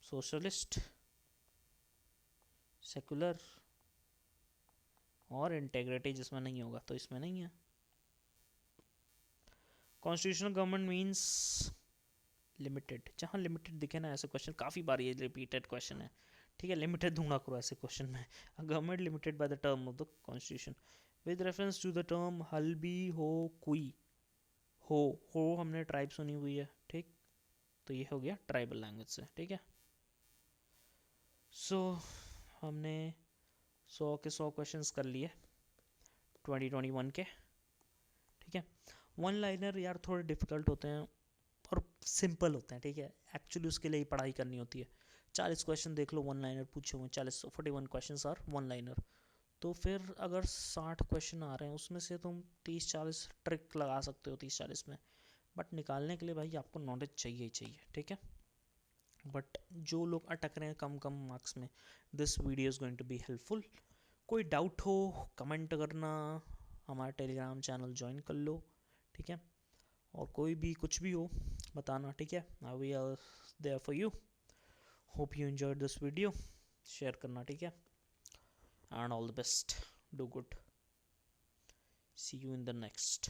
Speaker 1: सोशलिस्ट, सेकुलर और इंटेग्रिटी, जिसमें नहीं होगा तो इसमें नहीं है. Constitutional government means limited. जहाँ लिमिटेड दिखे ना, ऐसे क्वेश्चन काफ़ी बार ये रिपीटेड क्वेश्चन है, ठीक है? लिमिटेड ढूंढा करो ऐसे क्वेश्चन में. Government limited by the term of the constitution with reference to the term Halbi Ho Kui. हो हमने ट्राइब सुनी हुई है, ठीक? तो ये हो गया ट्राइबल लैंग्वेज से, ठीक है? सो हमने 100 के 100 क्वेश्चंस कर लिए 2021 के, ठीक है? वन लाइनर यार थोड़े डिफिकल्ट होते हैं, और सिंपल होते हैं, ठीक है। एक्चुअली उसके लिए ही पढ़ाई करनी होती है। 40 क्वेश्चन देख लो, 1 लाइनर पूछे हुए, 41 क्वेश्चन आर 1 लाइनर। तो फिर अगर 60 क्वेश्चन आ रहे हैं, उसमें से तुम 30-40 ट्रिक लगा सकते हो 30-40 में, बट निकालने के लिए भाई आपको नॉलेज चाहिए ही चाहिए, ठीक है। बट जो लोग अटक रहे हैं कम कम मार्क्स में, this video is going to be helpful. कोई डाउट हो कमेंट करना, हमारा टेलीग्राम चैनल ज्वाइन कर लो, ठीक है। और कोई भी कुछ भी हो बताना, ठीक है। We are there for you. Hope you enjoyed this video, share करना, ठीक है। And all the best, do good, see you in the next.